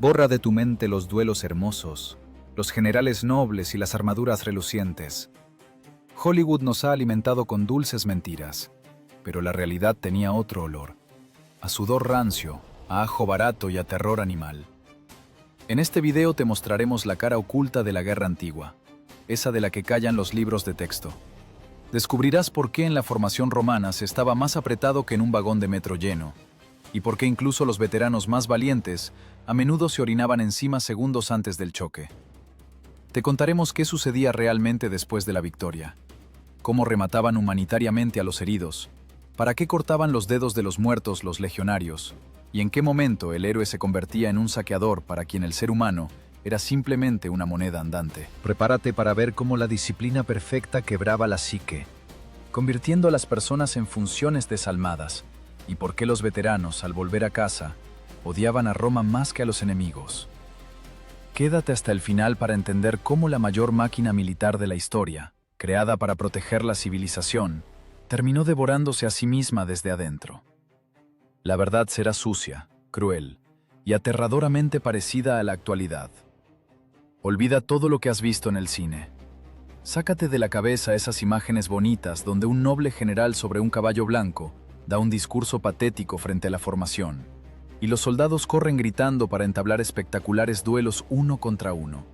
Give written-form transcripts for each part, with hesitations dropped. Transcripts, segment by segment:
Borra de tu mente los duelos hermosos, los generales nobles y las armaduras relucientes. Hollywood nos ha alimentado con dulces mentiras, pero la realidad tenía otro olor, a sudor rancio, a ajo barato y a terror animal. En este video te mostraremos la cara oculta de la guerra antigua, esa de la que callan los libros de texto. Descubrirás por qué en la formación romana se estaba más apretado que en un vagón de metro lleno, y por qué incluso los veteranos más valientes a menudo se orinaban encima segundos antes del choque. Te contaremos qué sucedía realmente después de la victoria, cómo remataban humanitariamente a los heridos, para qué cortaban los dedos de los muertos los legionarios, y en qué momento el héroe se convertía en un saqueador para quien el ser humano era simplemente una moneda andante. Prepárate para ver cómo la disciplina perfecta quebraba la psique, convirtiendo a las personas en funciones desalmadas, y por qué los veteranos, al volver a casa, odiaban a Roma más que a los enemigos. Quédate hasta el final para entender cómo la mayor máquina militar de la historia, creada para proteger la civilización, terminó devorándose a sí misma desde adentro. La verdad será sucia, cruel y aterradoramente parecida a la actualidad. Olvida todo lo que has visto en el cine. Sácate de la cabeza esas imágenes bonitas donde un noble general sobre un caballo blanco da un discurso patético frente a la formación, y los soldados corren gritando para entablar espectaculares duelos uno contra uno.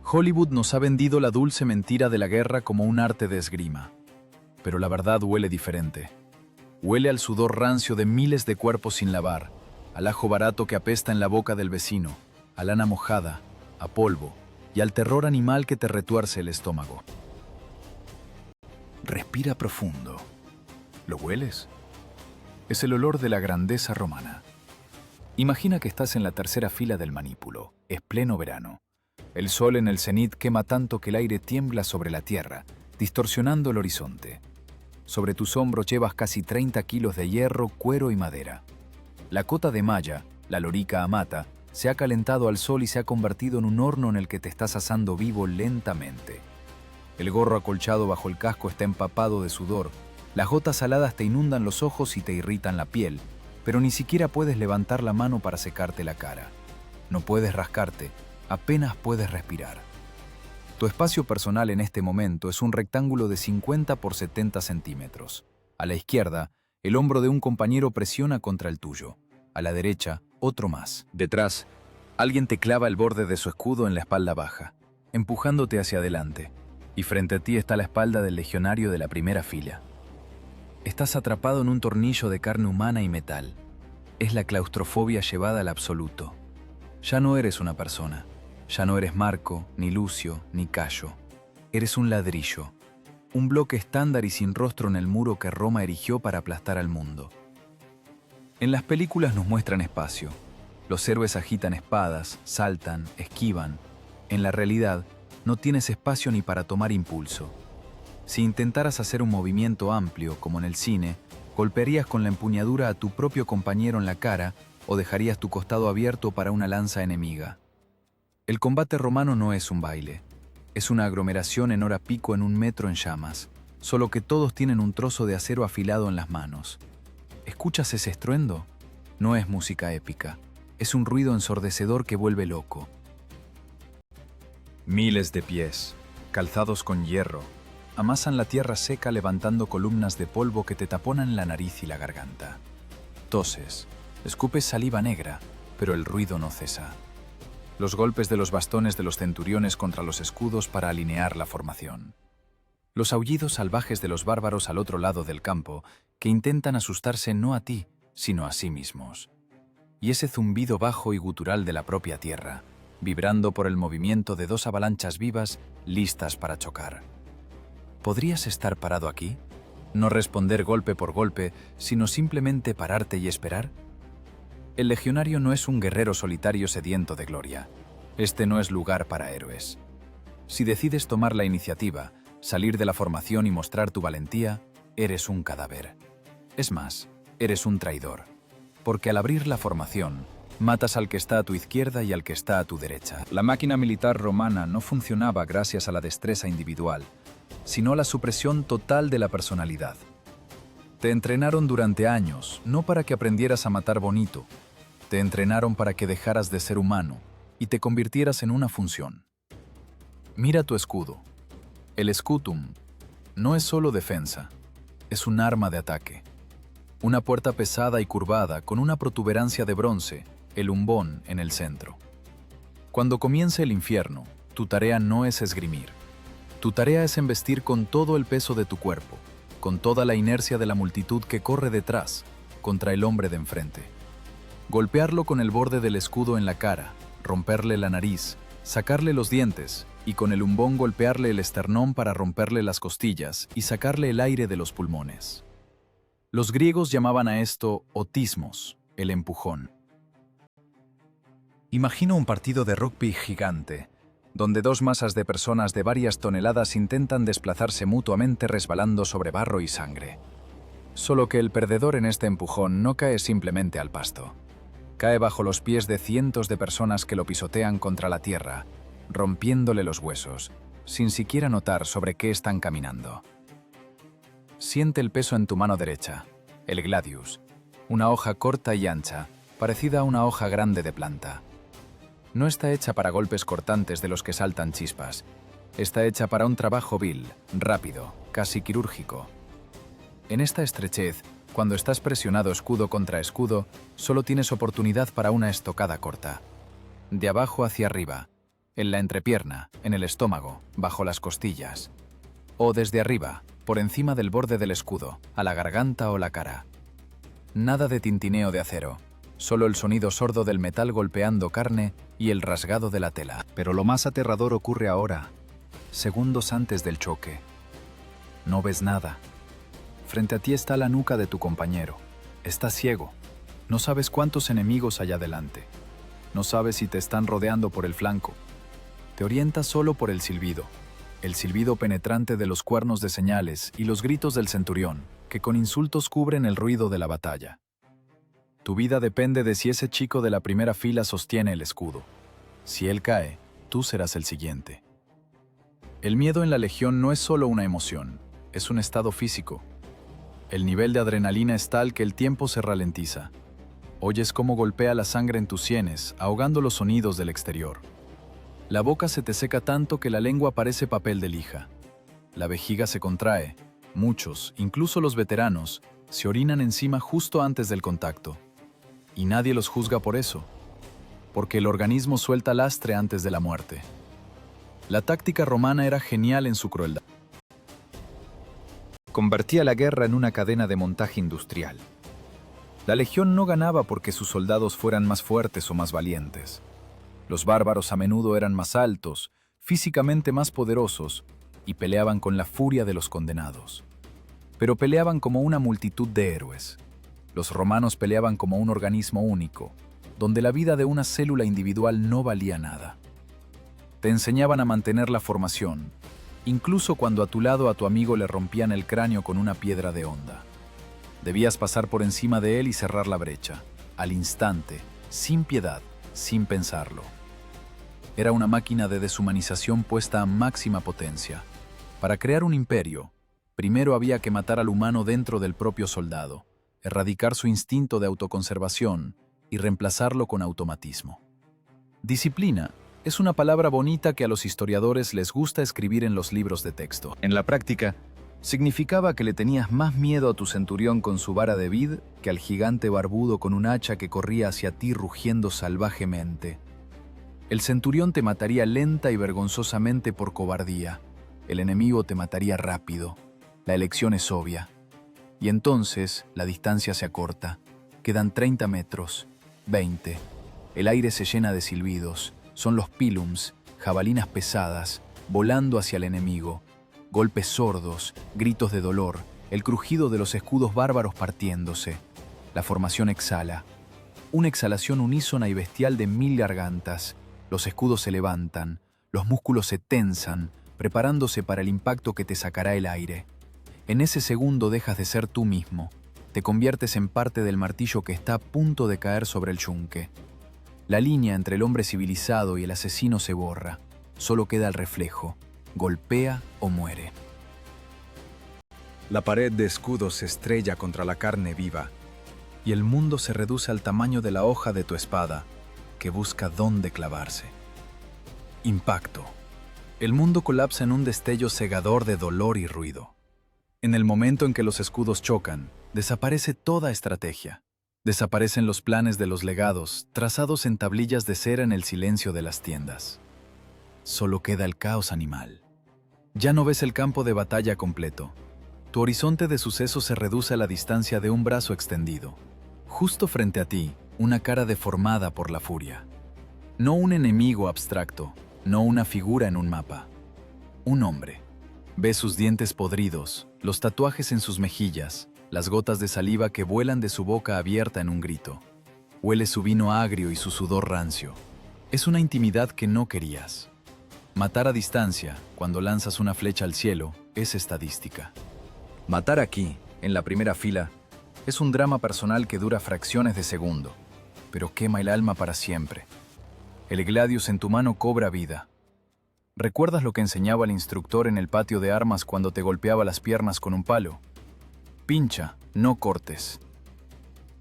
Hollywood nos ha vendido la dulce mentira de la guerra como un arte de esgrima, pero la verdad huele diferente. Huele al sudor rancio de miles de cuerpos sin lavar, al ajo barato que apesta en la boca del vecino, a lana mojada, a polvo y al terror animal que te retuerce el estómago. Respira profundo. ¿Lo hueles? Es el olor de la grandeza romana. Imagina que estás en la tercera fila del manípulo. Es pleno verano. El sol en el cenit quema tanto que el aire tiembla sobre la tierra, distorsionando el horizonte. Sobre tus hombros llevas casi 30 kilos de hierro, cuero y madera. La cota de malla, la lorica amata, se ha calentado al sol y se ha convertido en un horno en el que te estás asando vivo lentamente. El gorro acolchado bajo el casco está empapado de sudor. Las gotas saladas te inundan los ojos y te irritan la piel, pero ni siquiera puedes levantar la mano para secarte la cara. No puedes rascarte, apenas puedes respirar. Tu espacio personal en este momento es un rectángulo de 50 por 70 centímetros. A la izquierda, el hombro de un compañero presiona contra el tuyo. A la derecha, otro más. Detrás, alguien te clava el borde de su escudo en la espalda baja, empujándote hacia adelante, y frente a ti está la espalda del legionario de la primera fila. Estás atrapado en un tornillo de carne humana y metal. Es la claustrofobia llevada al absoluto. Ya no eres una persona. Ya no eres Marco, ni Lucio, ni Cayo. Eres un ladrillo, un bloque estándar y sin rostro en el muro que Roma erigió para aplastar al mundo. En las películas nos muestran espacio. Los héroes agitan espadas, saltan, esquivan. En la realidad, no tienes espacio ni para tomar impulso. Si intentaras hacer un movimiento amplio, como en el cine, golpearías con la empuñadura a tu propio compañero en la cara o dejarías tu costado abierto para una lanza enemiga. El combate romano no es un baile. Es una aglomeración en hora pico en un metro en llamas, solo que todos tienen un trozo de acero afilado en las manos. ¿Escuchas ese estruendo? No es música épica. Es un ruido ensordecedor que vuelve loco. Miles de pies, calzados con hierro, amasan la tierra seca levantando columnas de polvo que te taponan la nariz y la garganta. Toses, escupes saliva negra, pero el ruido no cesa. Los golpes de los bastones de los centuriones contra los escudos para alinear la formación. Los aullidos salvajes de los bárbaros al otro lado del campo, que intentan asustarse no a ti, sino a sí mismos. Y ese zumbido bajo y gutural de la propia tierra, vibrando por el movimiento de dos avalanchas vivas listas para chocar. ¿Podrías estar parado aquí? ¿No responder golpe por golpe, sino simplemente pararte y esperar? El legionario no es un guerrero solitario sediento de gloria. Este no es lugar para héroes. Si decides tomar la iniciativa, salir de la formación y mostrar tu valentía, eres un cadáver. Es más, eres un traidor. Porque al abrir la formación, matas al que está a tu izquierda y al que está a tu derecha. La máquina militar romana no funcionaba gracias a la destreza individual, sino a la supresión total de la personalidad. Te entrenaron durante años, no para que aprendieras a matar bonito, Te entrenaron para que dejaras de ser humano y te convirtieras en una función. Mira tu escudo. El scutum no es solo defensa, es un arma de ataque. Una puerta pesada y curvada con una protuberancia de bronce, el umbón en el centro. Cuando comience el infierno, tu tarea no es esgrimir. Tu tarea es embestir con todo el peso de tu cuerpo, con toda la inercia de la multitud que corre detrás, contra el hombre de enfrente. Golpearlo con el borde del escudo en la cara, romperle la nariz, sacarle los dientes y con el umbón golpearle el esternón para romperle las costillas y sacarle el aire de los pulmones. Los griegos llamaban a esto otismos, el empujón. Imagino un partido de rugby gigante, donde dos masas de personas de varias toneladas intentan desplazarse mutuamente resbalando sobre barro y sangre. Solo que el perdedor en este empujón no cae simplemente al pasto. Cae bajo los pies de cientos de personas que lo pisotean contra la tierra, rompiéndole los huesos, sin siquiera notar sobre qué están caminando. Siente el peso en tu mano derecha, el gladius, una hoja corta y ancha, parecida a una hoja grande de planta. No está hecha para golpes cortantes de los que saltan chispas. Está hecha para un trabajo vil, rápido, casi quirúrgico. En esta estrechez, cuando estás presionado escudo contra escudo, solo tienes oportunidad para una estocada corta. De abajo hacia arriba, en la entrepierna, en el estómago, bajo las costillas. O desde arriba, por encima del borde del escudo, a la garganta o la cara. Nada de tintineo de acero. Solo el sonido sordo del metal golpeando carne y el rasgado de la tela. Pero lo más aterrador ocurre ahora, segundos antes del choque. No ves nada. Frente a ti está la nuca de tu compañero. Estás ciego. No sabes cuántos enemigos hay adelante. No sabes si te están rodeando por el flanco. Te orientas solo por el silbido penetrante de los cuernos de señales y los gritos del centurión, que con insultos cubren el ruido de la batalla. Tu vida depende de si ese chico de la primera fila sostiene el escudo. Si él cae, tú serás el siguiente. El miedo en la legión no es solo una emoción, es un estado físico. El nivel de adrenalina es tal que el tiempo se ralentiza. Oyes cómo golpea la sangre en tus sienes, ahogando los sonidos del exterior. La boca se te seca tanto que la lengua parece papel de lija. La vejiga se contrae. Muchos, incluso los veteranos, se orinan encima justo antes del contacto. Y nadie los juzga por eso, porque el organismo suelta lastre antes de la muerte. La táctica romana era genial en su crueldad. Convertía la guerra en una cadena de montaje industrial. La legión no ganaba porque sus soldados fueran más fuertes o más valientes. Los bárbaros a menudo eran más altos, físicamente más poderosos, y peleaban con la furia de los condenados. Pero peleaban como una multitud de héroes. Los romanos peleaban como un organismo único, donde la vida de una célula individual no valía nada. Te enseñaban a mantener la formación, incluso cuando a tu lado a tu amigo le rompían el cráneo con una piedra de honda. Debías pasar por encima de él y cerrar la brecha, al instante, sin piedad, sin pensarlo. Era una máquina de deshumanización puesta a máxima potencia. Para crear un imperio, primero había que matar al humano dentro del propio soldado, erradicar su instinto de autoconservación y reemplazarlo con automatismo. Disciplina es una palabra bonita que a los historiadores les gusta escribir en los libros de texto. En la práctica, significaba que le tenías más miedo a tu centurión con su vara de vid que al gigante barbudo con un hacha que corría hacia ti rugiendo salvajemente. El centurión te mataría lenta y vergonzosamente por cobardía. El enemigo te mataría rápido. La elección es obvia. Y entonces la distancia se acorta. Quedan 30 metros, 20. El aire se llena de silbidos. Son los pilums, jabalinas pesadas, volando hacia el enemigo. Golpes sordos, gritos de dolor, el crujido de los escudos bárbaros partiéndose. La formación exhala. Una exhalación unísona y bestial de 1000 gargantas. Los escudos se levantan, los músculos se tensan, preparándose para el impacto que te sacará el aire. En ese segundo dejas de ser tú mismo. Te conviertes en parte del martillo que está a punto de caer sobre el yunque. La línea entre el hombre civilizado y el asesino se borra. Solo queda el reflejo. Golpea o muere. La pared de escudos se estrella contra la carne viva. y el mundo se reduce al tamaño de la hoja de tu espada que busca dónde clavarse. Impacto. El mundo colapsa en un destello cegador de dolor y ruido. En el momento en que los escudos chocan, desaparece toda estrategia. Desaparecen los planes de los legados, trazados en tablillas de cera en el silencio de las tiendas. Solo queda el caos animal. Ya no ves el campo de batalla completo. Tu horizonte de sucesos se reduce a la distancia de un brazo extendido. Justo frente a ti, una cara deformada por la furia. No un enemigo abstracto, no una figura en un mapa. Un hombre. Ves sus dientes podridos, los tatuajes en sus mejillas, las gotas de saliva que vuelan de su boca abierta en un grito. Huele su vino agrio y su sudor rancio. Es una intimidad que no querías. Matar a distancia, cuando lanzas una flecha al cielo, es estadística. Matar aquí, en la primera fila, es un drama personal que dura fracciones de segundo, pero quema el alma para siempre. El gladius en tu mano cobra vida. ¿Recuerdas lo que enseñaba el instructor en el patio de armas cuando te golpeaba las piernas con un palo? Pincha, no cortes.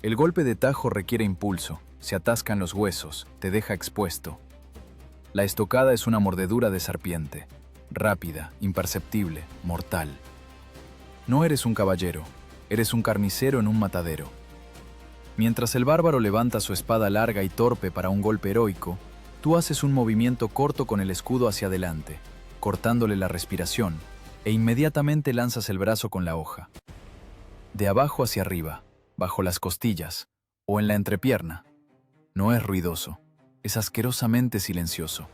El golpe de tajo requiere impulso, se atascan los huesos, te deja expuesto. La estocada es una mordedura de serpiente, rápida, imperceptible, mortal. No eres un caballero, eres un carnicero en un matadero. Mientras el bárbaro levanta su espada larga y torpe para un golpe heroico, tú haces un movimiento corto con el escudo hacia adelante, cortándole la respiración, e inmediatamente lanzas el brazo con la hoja. De abajo hacia arriba, bajo las costillas, o en la entrepierna. No es ruidoso, es asquerosamente silencioso.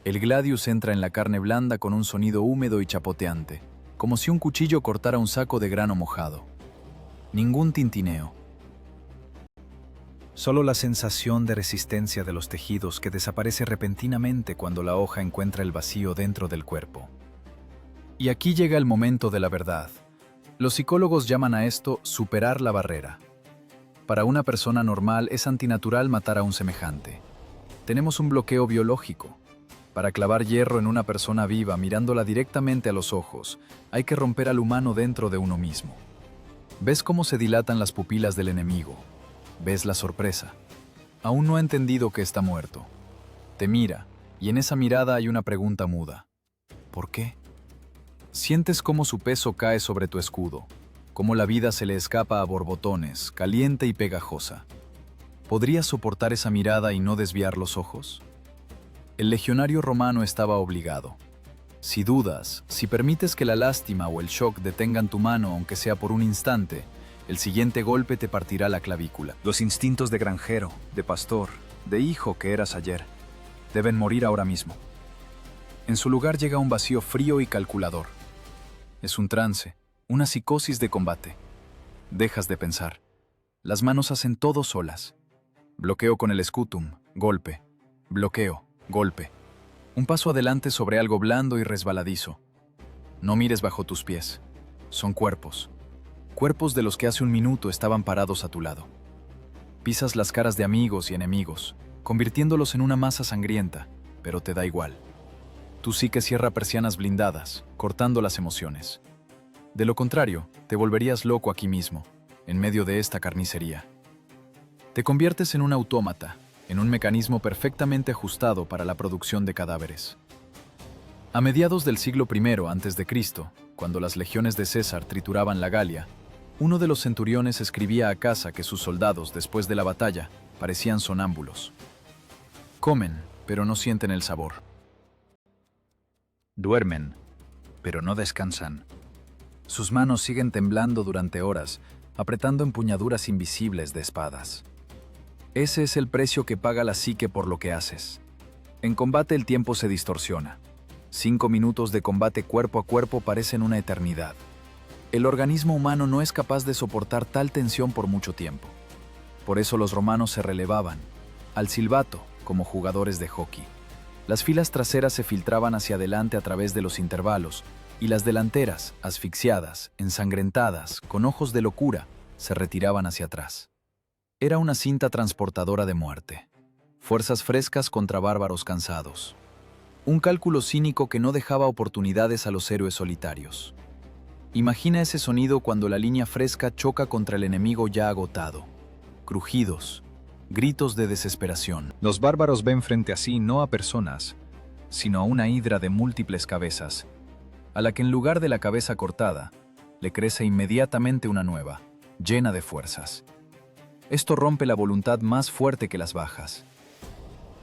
El gladius entra en la carne blanda con un sonido húmedo y chapoteante, como si un cuchillo cortara un saco de grano mojado. Ningún tintineo. Solo la sensación de resistencia de los tejidos que desaparece repentinamente cuando la hoja encuentra el vacío dentro del cuerpo. Y aquí llega el momento de la verdad. Los psicólogos llaman a esto superar la barrera. Para una persona normal es antinatural matar a un semejante. Tenemos un bloqueo biológico. Para clavar hierro en una persona viva mirándola directamente a los ojos, hay que romper al humano dentro de uno mismo. Ves cómo se dilatan las pupilas del enemigo. Ves la sorpresa. Aún no ha entendido que está muerto. Te mira, y en esa mirada hay una pregunta muda. ¿Por qué? Sientes cómo su peso cae sobre tu escudo, cómo la vida se le escapa a borbotones, caliente y pegajosa. ¿Podrías soportar esa mirada y no desviar los ojos? El legionario romano estaba obligado. Si dudas, si permites que la lástima o el shock detengan tu mano aunque sea por un instante, el siguiente golpe te partirá la clavícula. Los instintos de granjero, de pastor, de hijo que eras ayer, deben morir ahora mismo. En su lugar llega un vacío frío y calculador. Es un trance, una psicosis de combate. Dejas de pensar. Las manos hacen todo solas. Bloqueo con el scutum, golpe. Bloqueo, golpe. Un paso adelante sobre algo blando y resbaladizo. No mires bajo tus pies. Son cuerpos. Cuerpos de los que hace un minuto estaban parados a tu lado. Pisas las caras de amigos y enemigos, convirtiéndolos en una masa sangrienta, pero te da igual. Tu psique cierra persianas blindadas, cortando las emociones. De lo contrario, te volverías loco aquí mismo, en medio de esta carnicería. Te conviertes en un autómata, en un mecanismo perfectamente ajustado para la producción de cadáveres. A mediados del siglo I a.C., cuando las legiones de César trituraban la Galia, uno de los centuriones escribía a casa que sus soldados, después de la batalla, parecían sonámbulos. Comen, pero no sienten el sabor. Duermen, pero no descansan. Sus manos siguen temblando durante horas, apretando empuñaduras invisibles de espadas. Ese es el precio que paga la psique por lo que haces. En combate el tiempo se distorsiona. 5 minutos de combate cuerpo a cuerpo parecen una eternidad. El organismo humano no es capaz de soportar tal tensión por mucho tiempo. Por eso los romanos se relevaban, al silbato, como jugadores de hockey. Las filas traseras se filtraban hacia adelante a través de los intervalos, y las delanteras, asfixiadas, ensangrentadas, con ojos de locura, se retiraban hacia atrás. Era una cinta transportadora de muerte. Fuerzas frescas contra bárbaros cansados. Un cálculo cínico que no dejaba oportunidades a los héroes solitarios. Imagina ese sonido cuando la línea fresca choca contra el enemigo ya agotado. Crujidos, gritos de desesperación. Los bárbaros ven frente a sí no a personas, sino a una hidra de múltiples cabezas, a la que en lugar de la cabeza cortada, le crece inmediatamente una nueva, llena de fuerzas. Esto rompe la voluntad más fuerte que las bajas.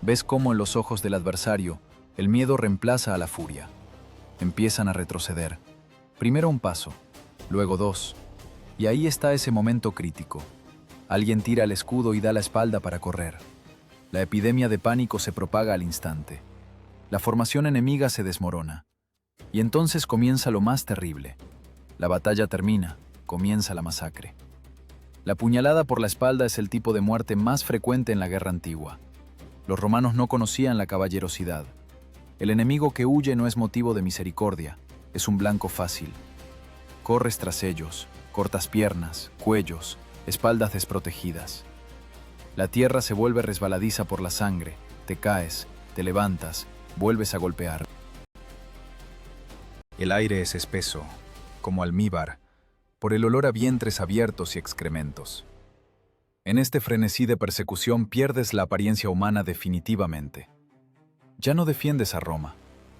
Ves cómo en los ojos del adversario el miedo reemplaza a la furia. Empiezan a retroceder. Primero un paso, luego dos, y ahí está ese momento crítico. Alguien tira el escudo y da la espalda para correr. La epidemia de pánico se propaga al instante. La formación enemiga se desmorona. Y entonces comienza lo más terrible. La batalla termina, comienza la masacre. La puñalada por la espalda es el tipo de muerte más frecuente en la guerra antigua. Los romanos no conocían la caballerosidad. El enemigo que huye no es motivo de misericordia, es un blanco fácil. Corres tras ellos, cortas piernas, cuellos, espaldas desprotegidas. La tierra se vuelve resbaladiza por la sangre, te caes, te levantas, vuelves a golpear. El aire es espeso, como almíbar, por el olor a vientres abiertos y excrementos. En este frenesí de persecución pierdes la apariencia humana definitivamente. Ya no defiendes a Roma,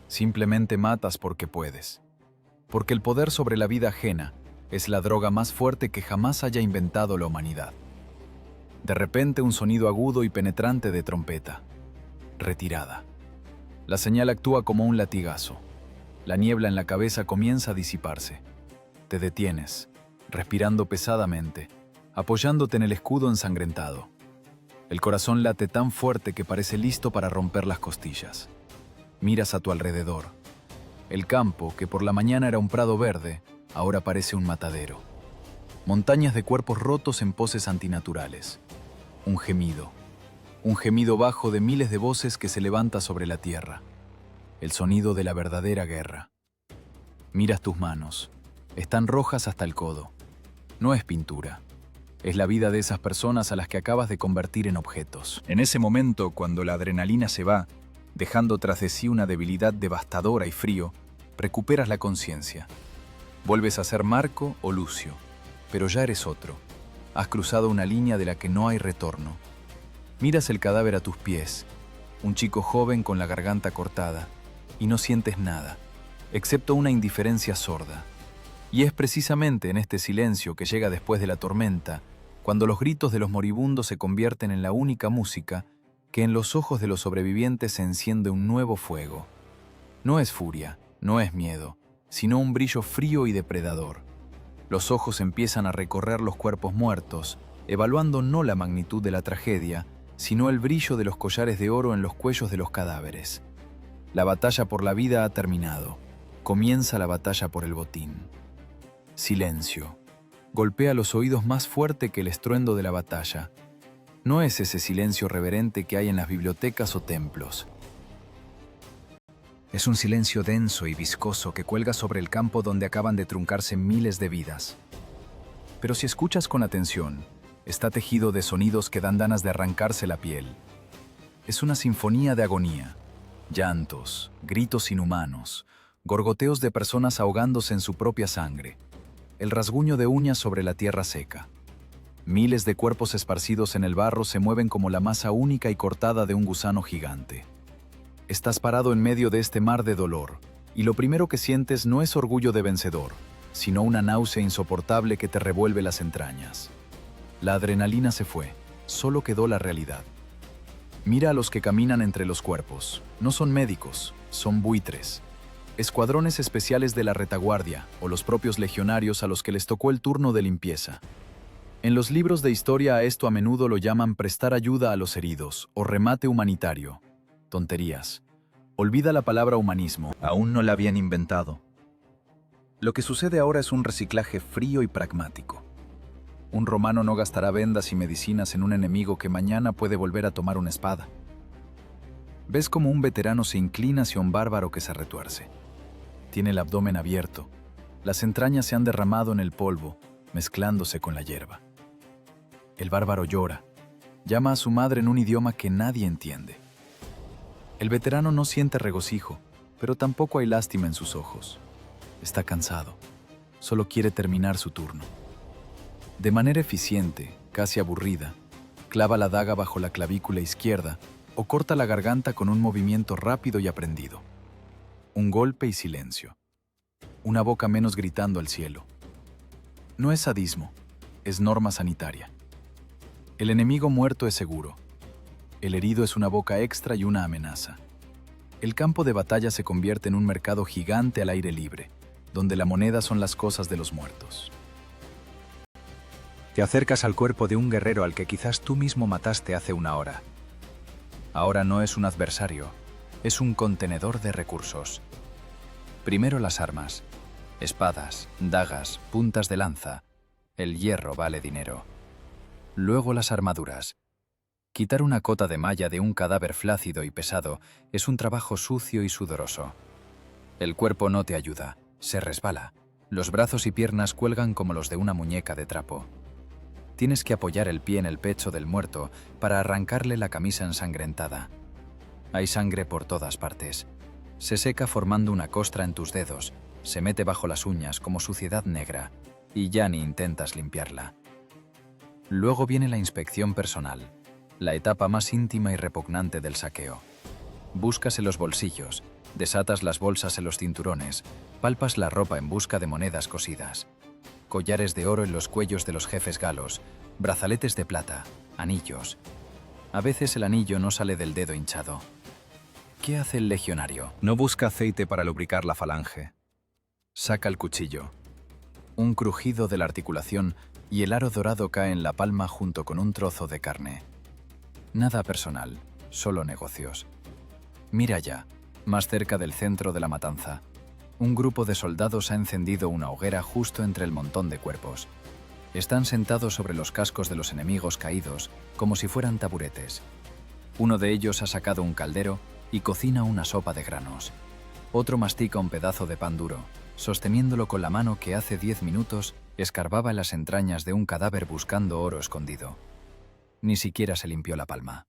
simplemente matas porque puedes. Porque el poder sobre la vida ajena es la droga más fuerte que jamás haya inventado la humanidad. De repente un sonido agudo y penetrante de trompeta. Retirada. La señal actúa como un latigazo. La niebla en la cabeza comienza a disiparse. Te detienes, respirando pesadamente, apoyándote en el escudo ensangrentado. El corazón late tan fuerte que parece listo para romper las costillas. Miras a tu alrededor. El campo, que por la mañana era un prado verde, ahora parece un matadero. Montañas de cuerpos rotos en poses antinaturales. Un gemido bajo de miles de voces que se levanta sobre la tierra. El sonido de la verdadera guerra. Miras tus manos. Están rojas hasta el codo. No es pintura. Es la vida de esas personas a las que acabas de convertir en objetos. En ese momento, cuando la adrenalina se va, dejando tras de sí una debilidad devastadora y frío, recuperas la conciencia. Vuelves a ser Marco o Lucio, pero ya eres otro. Has cruzado una línea de la que no hay retorno. Miras el cadáver a tus pies, un chico joven con la garganta cortada, y no sientes nada, excepto una indiferencia sorda. Y es precisamente en este silencio que llega después de la tormenta, cuando los gritos de los moribundos se convierten en la única música, que en los ojos de los sobrevivientes se enciende un nuevo fuego. No es furia, no es miedo, sino un brillo frío y depredador. Los ojos empiezan a recorrer los cuerpos muertos, evaluando no la magnitud de la tragedia, sino el brillo de los collares de oro en los cuellos de los cadáveres. La batalla por la vida ha terminado. Comienza la batalla por el botín. Silencio. Golpea los oídos más fuerte que el estruendo de la batalla. No es ese silencio reverente que hay en las bibliotecas o templos. Es un silencio denso y viscoso que cuelga sobre el campo donde acaban de truncarse miles de vidas. Pero si escuchas con atención, está tejido de sonidos que dan ganas de arrancarse la piel. Es una sinfonía de agonía, llantos, gritos inhumanos, gorgoteos de personas ahogándose en su propia sangre, el rasguño de uñas sobre la tierra seca. Miles de cuerpos esparcidos en el barro se mueven como la masa única y cortada de un gusano gigante. Estás parado en medio de este mar de dolor, y lo primero que sientes no es orgullo de vencedor, sino una náusea insoportable que te revuelve las entrañas. La adrenalina se fue, solo quedó la realidad. Mira a los que caminan entre los cuerpos. No son médicos, son buitres. Escuadrones especiales de la retaguardia, o los propios legionarios a los que les tocó el turno de limpieza. En los libros de historia a esto a menudo lo llaman prestar ayuda a los heridos, o remate humanitario. Tonterías. Olvida la palabra humanismo, aún no la habían inventado. Lo que sucede ahora es un reciclaje frío y pragmático. Un romano no gastará vendas y medicinas en un enemigo que mañana puede volver a tomar una espada. Ves como un veterano se inclina hacia un bárbaro que se retuerce. Tiene el abdomen abierto. Las entrañas se han derramado en el polvo, mezclándose con la hierba. El bárbaro llora. Llama a su madre en un idioma que nadie entiende. El veterano no siente regocijo, pero tampoco hay lástima en sus ojos. Está cansado. Solo quiere terminar su turno. De manera eficiente, casi aburrida, clava la daga bajo la clavícula izquierda o corta la garganta con un movimiento rápido y aprendido. Un golpe y silencio. Una boca menos gritando al cielo. No es sadismo, es norma sanitaria. El enemigo muerto es seguro. El herido es una boca extra y una amenaza. El campo de batalla se convierte en un mercado gigante al aire libre, donde la moneda son las cosas de los muertos. Te acercas al cuerpo de un guerrero al que quizás tú mismo mataste hace una hora. Ahora no es un adversario, es un contenedor de recursos. Primero las armas. Espadas, dagas, puntas de lanza. El hierro vale dinero. Luego las armaduras. Quitar una cota de malla de un cadáver flácido y pesado es un trabajo sucio y sudoroso. El cuerpo no te ayuda, se resbala. Los brazos y piernas cuelgan como los de una muñeca de trapo. Tienes que apoyar el pie en el pecho del muerto para arrancarle la camisa ensangrentada. Hay sangre por todas partes. Se seca formando una costra en tus dedos, se mete bajo las uñas como suciedad negra, y ya ni intentas limpiarla. Luego viene la inspección personal, la etapa más íntima y repugnante del saqueo. Buscas en los bolsillos, desatas las bolsas en los cinturones, palpas la ropa en busca de monedas cosidas. Collares de oro en los cuellos de los jefes galos, brazaletes de plata, anillos. A veces el anillo no sale del dedo hinchado. ¿Qué hace el legionario? No busca aceite para lubricar la falange. Saca el cuchillo. Un crujido de la articulación y el aro dorado cae en la palma junto con un trozo de carne. Nada personal, solo negocios. Mira ya, más cerca del centro de la matanza. Un grupo de soldados ha encendido una hoguera justo entre el montón de cuerpos. Están sentados sobre los cascos de los enemigos caídos, como si fueran taburetes. Uno de ellos ha sacado un caldero y cocina una sopa de granos. Otro mastica un pedazo de pan duro, sosteniéndolo con la mano que hace 10 minutos escarbaba en las entrañas de un cadáver buscando oro escondido. Ni siquiera se limpió la palma.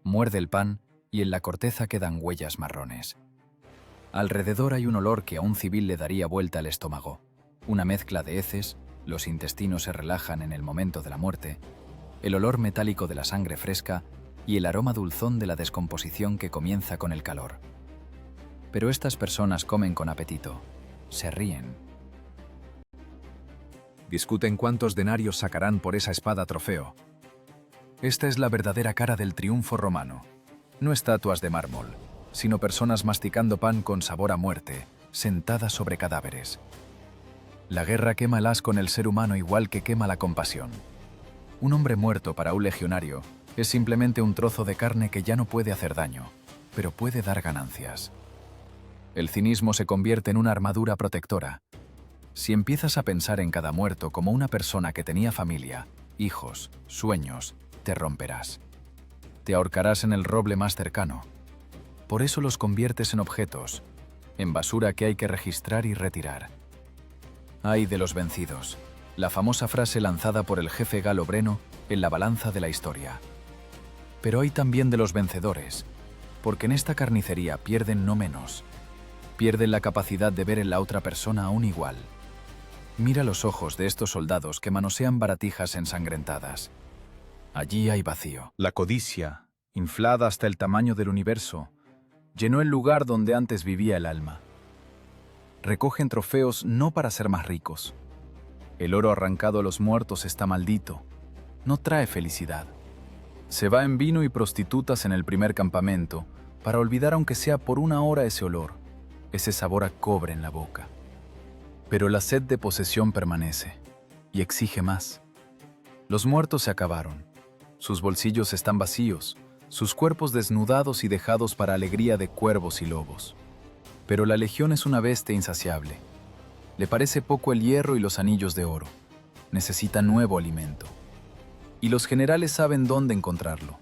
Muerde el pan y en la corteza quedan huellas marrones. Alrededor hay un olor que a un civil le daría vuelta al estómago. Una mezcla de heces, los intestinos se relajan en el momento de la muerte, el olor metálico de la sangre fresca y el aroma dulzón de la descomposición que comienza con el calor. Pero estas personas comen con apetito, se ríen. Discuten cuántos denarios sacarán por esa espada trofeo. Esta es la verdadera cara del triunfo romano. No estatuas de mármol, sino personas masticando pan con sabor a muerte, sentadas sobre cadáveres. La guerra quema el asco en el ser humano igual que quema la compasión. Un hombre muerto para un legionario es simplemente un trozo de carne que ya no puede hacer daño, pero puede dar ganancias. El cinismo se convierte en una armadura protectora. Si empiezas a pensar en cada muerto como una persona que tenía familia, hijos, sueños, te romperás. Te ahorcarás en el roble más cercano. Por eso los conviertes en objetos, en basura que hay que registrar y retirar. Ay de los vencidos, la famosa frase lanzada por el jefe galo Breno en la balanza de la historia. Pero hay también de los vencedores, porque en esta carnicería pierden no menos. Pierden la capacidad de ver en la otra persona a un igual. Mira los ojos de estos soldados que manosean baratijas ensangrentadas. Allí hay vacío. La codicia, inflada hasta el tamaño del universo, llenó el lugar donde antes vivía el alma. Recogen trofeos no para ser más ricos. El oro arrancado a los muertos está maldito. No trae felicidad. Se va en vino y prostitutas en el primer campamento para olvidar aunque sea por una hora ese olor, ese sabor a cobre en la boca. Pero la sed de posesión permanece y exige más. Los muertos se acabaron. Sus bolsillos están vacíos, sus cuerpos desnudados y dejados para alegría de cuervos y lobos. Pero la legión es una bestia insaciable. Le parece poco el hierro y los anillos de oro. Necesita nuevo alimento. Y los generales saben dónde encontrarlo.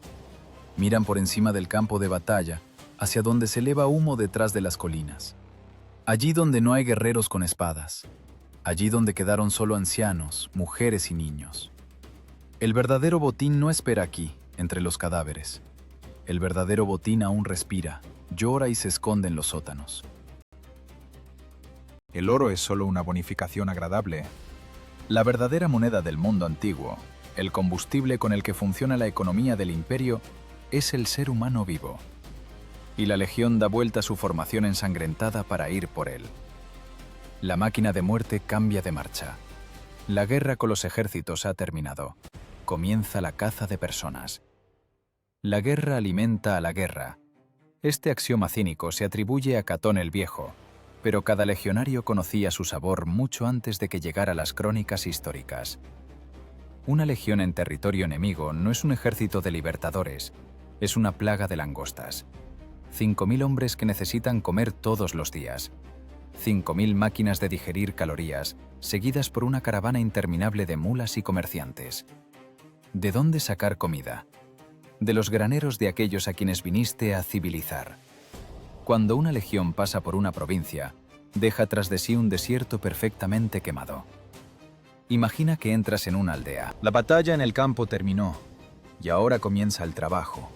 Miran por encima del campo de batalla, hacia donde se eleva humo detrás de las colinas. Allí donde no hay guerreros con espadas. Allí donde quedaron solo ancianos, mujeres y niños. El verdadero botín no espera aquí, entre los cadáveres. El verdadero botín aún respira, llora y se esconde en los sótanos. El oro es solo una bonificación agradable. La verdadera moneda del mundo antiguo, el combustible con el que funciona la economía del imperio, es el ser humano vivo. Y la legión da vuelta a su formación ensangrentada para ir por él. La máquina de muerte cambia de marcha. La guerra con los ejércitos ha terminado. Comienza la caza de personas. La guerra alimenta a la guerra. Este axioma cínico se atribuye a Catón el Viejo, pero cada legionario conocía su sabor mucho antes de que llegara las crónicas históricas. Una legión en territorio enemigo no es un ejército de libertadores, es una plaga de langostas. 5.000 hombres que necesitan comer todos los días. 5.000 máquinas de digerir calorías, seguidas por una caravana interminable de mulas y comerciantes. ¿De dónde sacar comida? De los graneros de aquellos a quienes viniste a civilizar. Cuando una legión pasa por una provincia, deja tras de sí un desierto perfectamente quemado. Imagina que entras en una aldea. La batalla en el campo terminó, y ahora comienza el trabajo.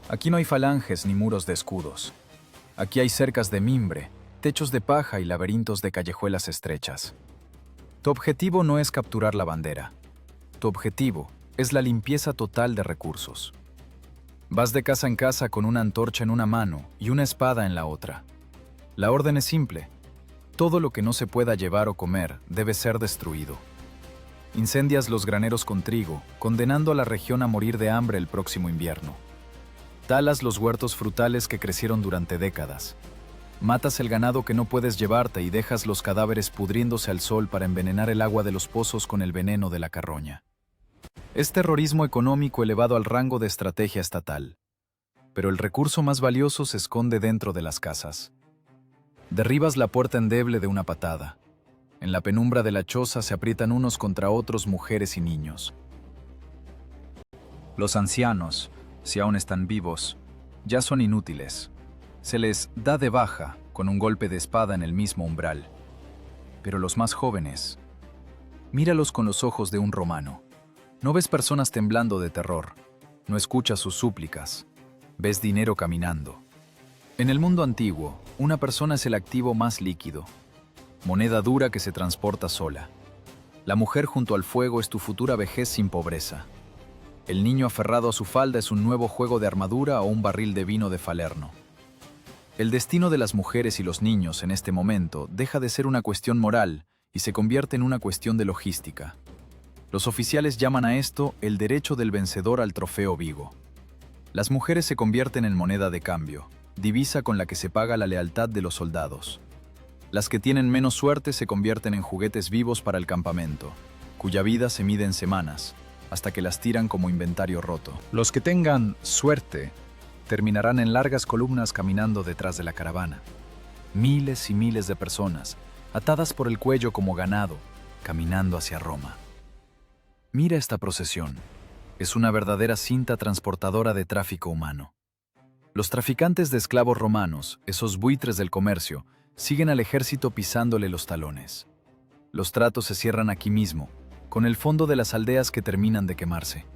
Aquí no hay falanges ni muros de escudos. Aquí hay cercas de mimbre, techos de paja y laberintos de callejuelas estrechas. Tu objetivo no es capturar la bandera. Tu objetivo es la limpieza total de recursos. Vas de casa en casa con una antorcha en una mano y una espada en la otra. La orden es simple. Todo lo que no se pueda llevar o comer debe ser destruido. Incendias los graneros con trigo, condenando a la región a morir de hambre el próximo invierno. Talas los huertos frutales que crecieron durante décadas. Matas el ganado que no puedes llevarte y dejas los cadáveres pudriéndose al sol para envenenar el agua de los pozos con el veneno de la carroña. Es terrorismo económico elevado al rango de estrategia estatal. Pero el recurso más valioso se esconde dentro de las casas. Derribas la puerta endeble de una patada. En la penumbra de la choza se aprietan unos contra otros mujeres y niños. Los ancianos, si aún están vivos, ya son inútiles. Se les da de baja con un golpe de espada en el mismo umbral. Pero los más jóvenes, míralos con los ojos de un romano. No ves personas temblando de terror, no escuchas sus súplicas, ves dinero caminando. En el mundo antiguo, una persona es el activo más líquido, moneda dura que se transporta sola. La mujer junto al fuego es tu futura vejez sin pobreza. El niño aferrado a su falda es un nuevo juego de armadura o un barril de vino de Falerno. El destino de las mujeres y los niños en este momento deja de ser una cuestión moral y se convierte en una cuestión de logística. Los oficiales llaman a esto el derecho del vencedor al trofeo Vigo. Las mujeres se convierten en moneda de cambio, divisa con la que se paga la lealtad de los soldados. Las que tienen menos suerte se convierten en juguetes vivos para el campamento, cuya vida se mide en semanas, hasta que las tiran como inventario roto. Los que tengan suerte terminarán en largas columnas caminando detrás de la caravana. Miles y miles de personas, atadas por el cuello como ganado, caminando hacia Roma. Mira esta procesión. Es una verdadera cinta transportadora de tráfico humano. Los traficantes de esclavos romanos, esos buitres del comercio, siguen al ejército pisándole los talones. Los tratos se cierran aquí mismo, con el fondo de las aldeas que terminan de quemarse.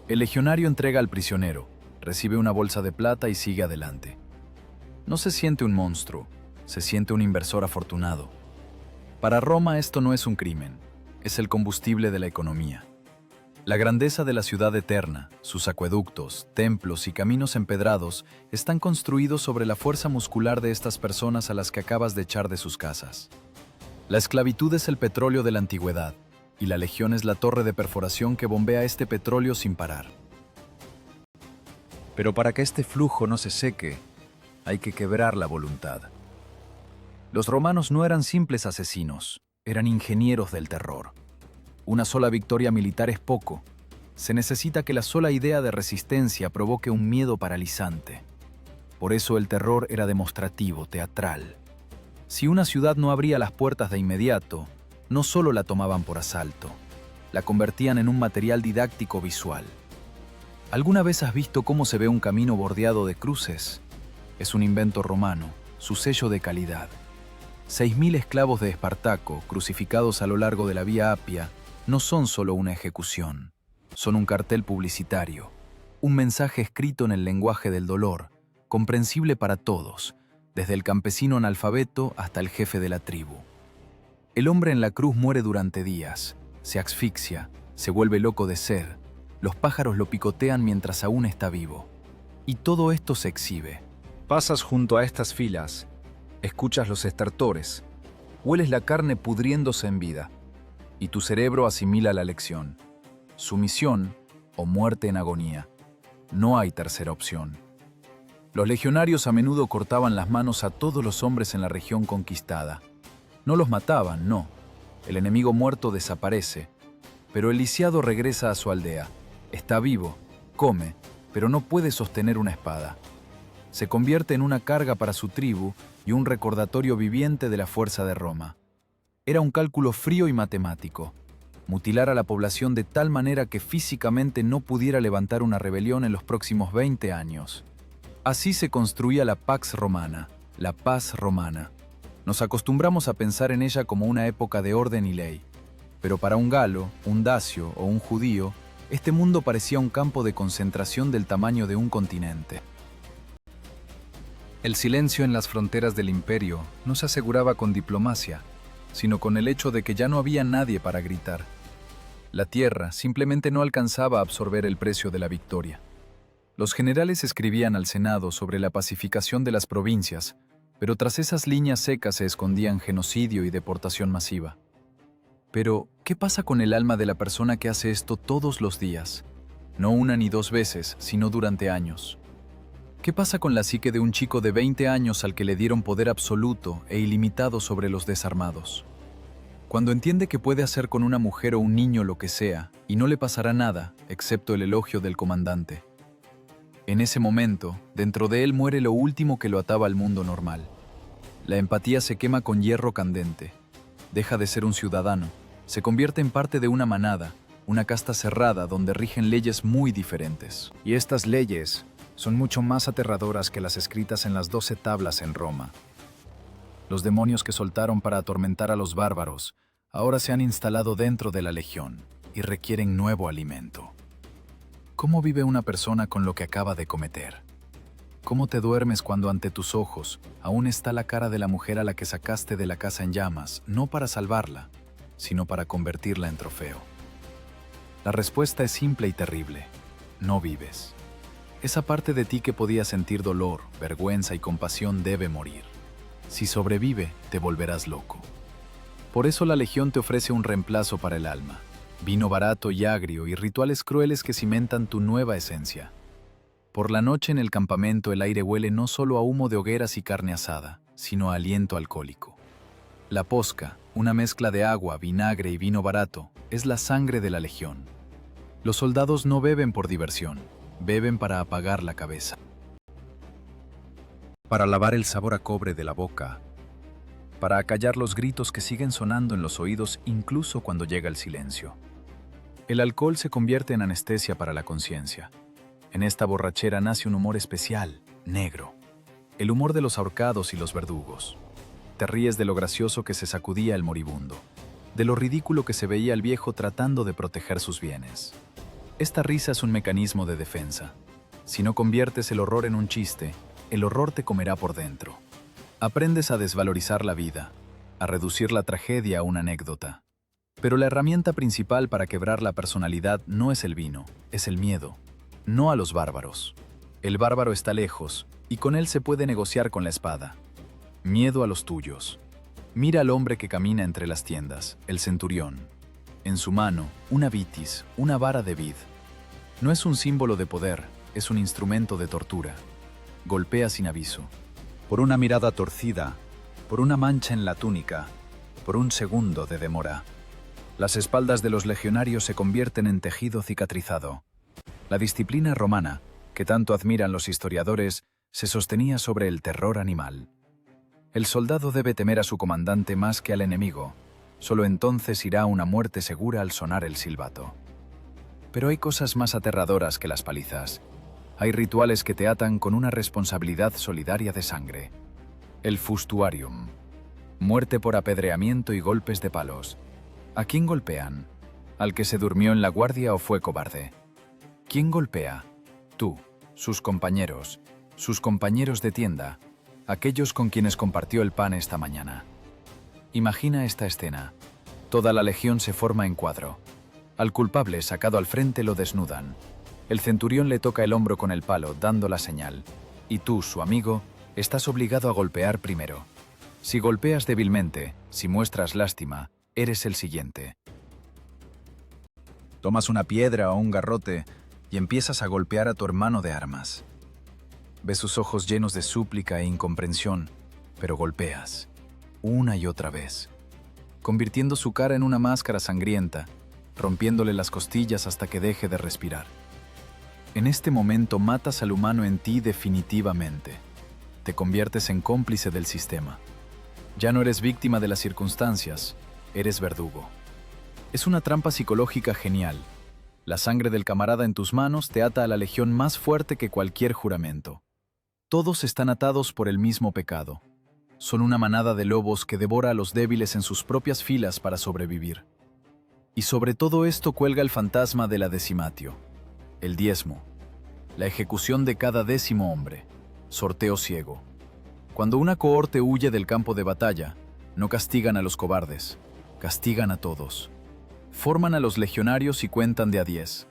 El legionario entrega al prisionero, recibe una bolsa de plata y sigue adelante. No se siente un monstruo, se siente un inversor afortunado. Para Roma esto no es un crimen, es el combustible de la economía. La grandeza de la ciudad eterna, sus acueductos, templos y caminos empedrados están construidos sobre la fuerza muscular de estas personas a las que acabas de echar de sus casas. La esclavitud es el petróleo de la antigüedad, y la legión es la torre de perforación que bombea este petróleo sin parar. Pero para que este flujo no se seque, hay que quebrar la voluntad. Los romanos no eran simples asesinos, eran ingenieros del terror. Una sola victoria militar es poco. Se necesita que la sola idea de resistencia provoque un miedo paralizante. Por eso el terror era demostrativo, teatral. Si una ciudad no abría las puertas de inmediato, no solo la tomaban por asalto, la convertían en un material didáctico visual. ¿Alguna vez has visto cómo se ve un camino bordeado de cruces? Es un invento romano, su sello de calidad. 6.000 esclavos de Espartaco, crucificados a lo largo de la Vía Apia, no son solo una ejecución, son un cartel publicitario, un mensaje escrito en el lenguaje del dolor, comprensible para todos, desde el campesino analfabeto hasta el jefe de la tribu. El hombre en la cruz muere durante días, se asfixia, se vuelve loco de sed, los pájaros lo picotean mientras aún está vivo. Y todo esto se exhibe. Pasas junto a estas filas, escuchas los estertores, hueles la carne pudriéndose en vida, y tu cerebro asimila la lección. Sumisión o muerte en agonía. No hay tercera opción. Los legionarios a menudo cortaban las manos a todos los hombres en la región conquistada. No los mataban, no. El enemigo muerto desaparece, pero el lisiado regresa a su aldea. Está vivo, come, pero no puede sostener una espada. Se convierte en una carga para su tribu y un recordatorio viviente de la fuerza de Roma. Era un cálculo frío y matemático. Mutilar a la población de tal manera que físicamente no pudiera levantar una rebelión en los próximos 20 años. Así se construía la Pax Romana, la paz romana. Nos acostumbramos a pensar en ella como una época de orden y ley. Pero para un galo, un dacio o un judío, este mundo parecía un campo de concentración del tamaño de un continente. El silencio en las fronteras del imperio no se aseguraba con diplomacia, sino con el hecho de que ya no había nadie para gritar. La tierra simplemente no alcanzaba a absorber el precio de la victoria. Los generales escribían al Senado sobre la pacificación de las provincias, pero tras esas líneas secas se escondían genocidio y deportación masiva. Pero, ¿qué pasa con el alma de la persona que hace esto todos los días? No una ni dos veces, sino durante años. ¿Qué pasa con la psique de un chico de 20 años al que le dieron poder absoluto e ilimitado sobre los desarmados? Cuando entiende que puede hacer con una mujer o un niño lo que sea, y no le pasará nada, excepto el elogio del comandante. En ese momento, dentro de él muere lo último que lo ataba al mundo normal. La empatía se quema con hierro candente. Deja de ser un ciudadano, se convierte en parte de una manada, una casta cerrada donde rigen leyes muy diferentes. Y estas leyes son mucho más aterradoras que las escritas en las 12 tablas en Roma. Los demonios que soltaron para atormentar a los bárbaros ahora se han instalado dentro de la legión y requieren nuevo alimento. ¿Cómo vive una persona con lo que acaba de cometer? ¿Cómo te duermes cuando ante tus ojos aún está la cara de la mujer a la que sacaste de la casa en llamas, no para salvarla, sino para convertirla en trofeo? La respuesta es simple y terrible: no vives. Esa parte de ti que podía sentir dolor, vergüenza y compasión debe morir. Si sobrevive, te volverás loco. Por eso la Legión te ofrece un reemplazo para el alma: vino barato y agrio y rituales crueles que cimentan tu nueva esencia. Por la noche en el campamento el aire huele no solo a humo de hogueras y carne asada, sino a aliento alcohólico. La posca, una mezcla de agua, vinagre y vino barato, es la sangre de la Legión. Los soldados no beben por diversión, beben para apagar la cabeza. Para lavar el sabor a cobre de la boca, para acallar los gritos que siguen sonando en los oídos incluso cuando llega el silencio. El alcohol se convierte en anestesia para la conciencia. En esta borrachera nace un humor especial, negro, el humor de los ahorcados y los verdugos. Te ríes de lo gracioso que se sacudía el moribundo, de lo ridículo que se veía el viejo tratando de proteger sus bienes. Esta risa es un mecanismo de defensa. Si no conviertes el horror en un chiste, el horror te comerá por dentro. Aprendes a desvalorizar la vida, a reducir la tragedia a una anécdota. Pero la herramienta principal para quebrar la personalidad no es el vino, es el miedo. No a los bárbaros. El bárbaro está lejos, y con él se puede negociar con la espada. Miedo a los tuyos. Mira al hombre que camina entre las tiendas, el centurión. En su mano, una vitis, una vara de vid. No es un símbolo de poder, es un instrumento de tortura. Golpea sin aviso. Por una mirada torcida, por una mancha en la túnica, por un segundo de demora. Las espaldas de los legionarios se convierten en tejido cicatrizado. La disciplina romana, que tanto admiran los historiadores, se sostenía sobre el terror animal. El soldado debe temer a su comandante más que al enemigo. Solo entonces irá a una muerte segura al sonar el silbato. Pero hay cosas más aterradoras que las palizas. Hay rituales que te atan con una responsabilidad solidaria de sangre. El fustuarium. Muerte por apedreamiento y golpes de palos. ¿A quién golpean? ¿Al que se durmió en la guardia o fue cobarde? ¿Quién golpea? Tú, sus compañeros de tienda. aquellos con quienes compartió el pan esta mañana. Imagina esta escena. Toda la legión se forma en cuadro. Al culpable sacado al frente lo desnudan. El centurión le toca el hombro con el palo, dando la señal. Y tú, su amigo, estás obligado a golpear primero. Si golpeas débilmente, si muestras lástima, eres el siguiente. Tomas una piedra o un garrote y empiezas a golpear a tu hermano de armas. Ves sus ojos llenos de súplica e incomprensión, pero golpeas, una y otra vez, convirtiendo su cara en una máscara sangrienta, rompiéndole las costillas hasta que deje de respirar. En este momento matas al humano en ti definitivamente. Te conviertes en cómplice del sistema. Ya no eres víctima de las circunstancias, eres verdugo. Es una trampa psicológica genial. La sangre del camarada en tus manos te ata a la legión más fuerte que cualquier juramento. Todos están atados por el mismo pecado. Son una manada de lobos que devora a los débiles en sus propias filas para sobrevivir. Y sobre todo esto cuelga el fantasma de la decimatio, el diezmo, la ejecución de cada 10º hombre, sorteo ciego. Cuando una cohorte huye del campo de batalla, no castigan a los cobardes, castigan a todos. Forman a los legionarios y cuentan de a 10.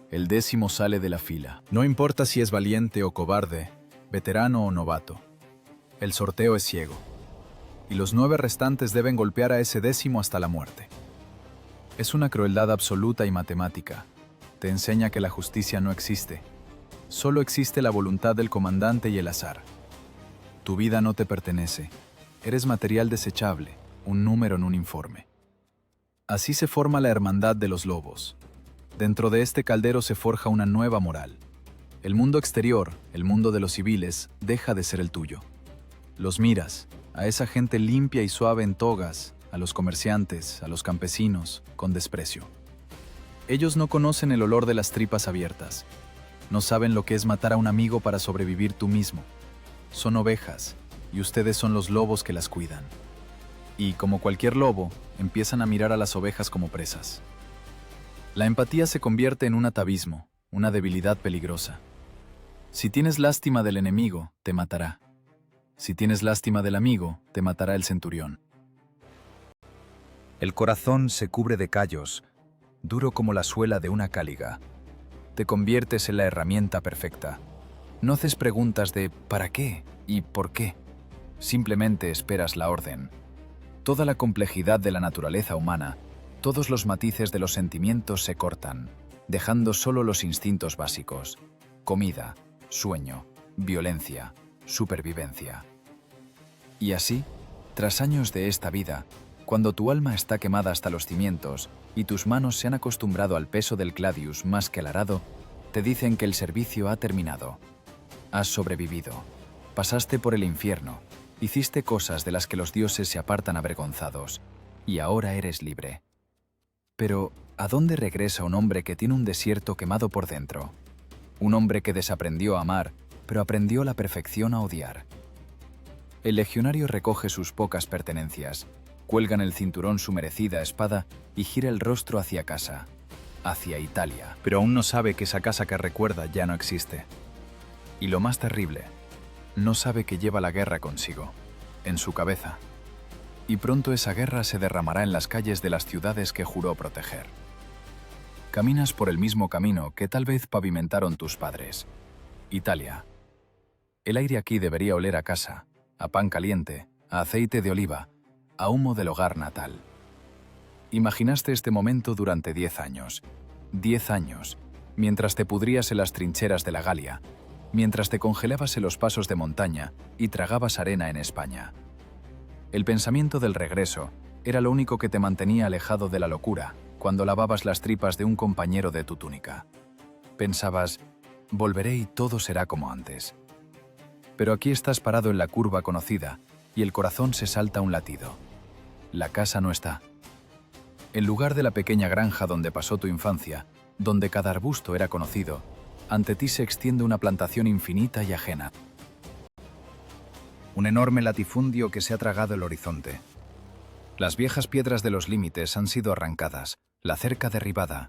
El 10º sale de la fila. No importa si es valiente o cobarde, veterano o novato. El sorteo es ciego. Y los 9 restantes deben golpear a ese 10º hasta la muerte. Es una crueldad absoluta y matemática. Te enseña que la justicia no existe. Solo existe la voluntad del comandante y el azar. Tu vida no te pertenece. Eres material desechable, un número en un informe. Así se forma la hermandad de los lobos. Dentro de este caldero se forja una nueva moral. El mundo exterior, el mundo de los civiles, deja de ser el tuyo. Los miras, a esa gente limpia y suave en togas, a los comerciantes, a los campesinos, con desprecio. Ellos no conocen el olor de las tripas abiertas. No saben lo que es matar a un amigo para sobrevivir tú mismo. Son ovejas, y ustedes son los lobos que las cuidan. Y, como cualquier lobo, empiezan a mirar a las ovejas como presas. La empatía se convierte en un atavismo, una debilidad peligrosa. Si tienes lástima del enemigo, te matará. Si tienes lástima del amigo, te matará el centurión. El corazón se cubre de callos, duro como la suela de una cáliga. Te conviertes en la herramienta perfecta. No haces preguntas de ¿para qué? ¿Y por qué? Simplemente esperas la orden. Toda la complejidad de la naturaleza humana, todos los matices de los sentimientos se cortan, dejando solo los instintos básicos: comida, sueño, violencia, supervivencia. Y así, tras años de esta vida, cuando tu alma está quemada hasta los cimientos y tus manos se han acostumbrado al peso del gladius más que al arado, te dicen que el servicio ha terminado. Has sobrevivido. Pasaste por el infierno. Hiciste cosas de las que los dioses se apartan avergonzados. Y ahora eres libre. Pero, ¿a dónde regresa un hombre que tiene un desierto quemado por dentro? Un hombre que desaprendió a amar, pero aprendió la perfección a odiar. El legionario recoge sus pocas pertenencias, cuelga en el cinturón su merecida espada y gira el rostro hacia casa, hacia Italia. Pero aún no sabe que esa casa que recuerda ya no existe. Y lo más terrible, no sabe que lleva la guerra consigo, en su cabeza. Y pronto esa guerra se derramará en las calles de las ciudades que juró proteger. Caminas por el mismo camino que tal vez pavimentaron tus padres. Italia. El aire aquí debería oler a casa, a pan caliente, a aceite de oliva, a humo del hogar natal. Imaginaste este momento durante 10 años. 10 años, mientras te pudrías en las trincheras de la Galia, mientras te congelabas en los pasos de montaña y tragabas arena en España. El pensamiento del regreso era lo único que te mantenía alejado de la locura cuando lavabas las tripas de un compañero de tu túnica. Pensabas, volveré y todo será como antes. Pero aquí estás parado en la curva conocida y el corazón se salta un latido. La casa no está. En lugar de la pequeña granja donde pasó tu infancia, donde cada arbusto era conocido, ante ti se extiende una plantación infinita y ajena. Un enorme latifundio que se ha tragado el horizonte. Las viejas piedras de los límites han sido arrancadas, la cerca derribada,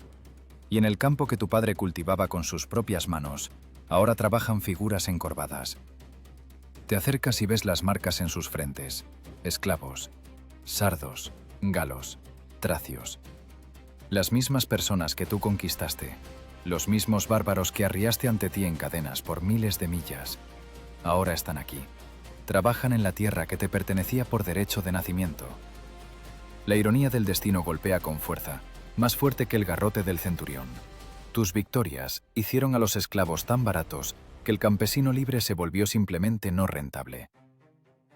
y en el campo que tu padre cultivaba con sus propias manos, ahora trabajan figuras encorvadas. Te acercas y ves las marcas en sus frentes. Esclavos, sardos, galos, tracios. Las mismas personas que tú conquistaste, los mismos bárbaros que arriaste ante ti en cadenas por miles de millas, ahora están aquí. Trabajan en la tierra que te pertenecía por derecho de nacimiento. La ironía del destino golpea con fuerza, más fuerte que el garrote del centurión. Tus victorias hicieron a los esclavos tan baratos que el campesino libre se volvió simplemente no rentable.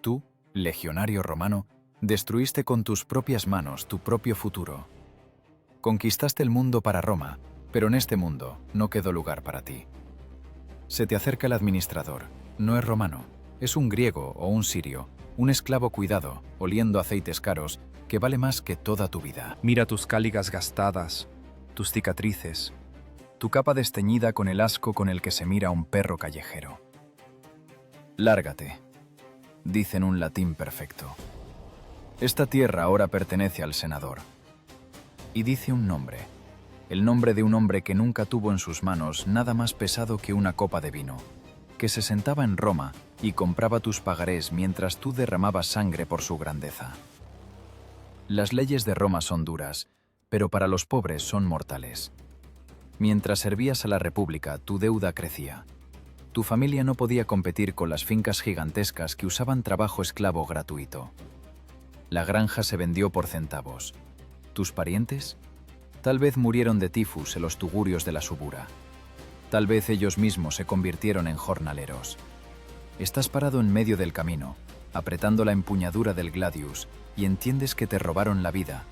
Tú, legionario romano, destruiste con tus propias manos tu propio futuro. Conquistaste el mundo para Roma, pero en este mundo no quedó lugar para ti. Se te acerca el administrador. No es romano, es un griego o un sirio, un esclavo cuidado, oliendo aceites caros, que vale más que toda tu vida. Mira tus cáligas gastadas, tus cicatrices, Tu capa desteñida con el asco con el que se mira un perro callejero. Lárgate, dice en un latín perfecto. Esta tierra ahora pertenece al senador. Y dice un nombre, el nombre de un hombre que nunca tuvo en sus manos nada más pesado que una copa de vino, que se sentaba en Roma y compraba tus pagarés mientras tú derramabas sangre por su grandeza. Las leyes de Roma son duras, pero para los pobres son mortales. Mientras servías a la República, tu deuda crecía. Tu familia no podía competir con las fincas gigantescas que usaban trabajo esclavo gratuito. La granja se vendió por centavos. ¿Tus parientes? Tal vez murieron de tifus en los tugurios de la Subura. Tal vez ellos mismos se convirtieron en jornaleros. Estás parado en medio del camino, apretando la empuñadura del gladius, y entiendes que te robaron la vida.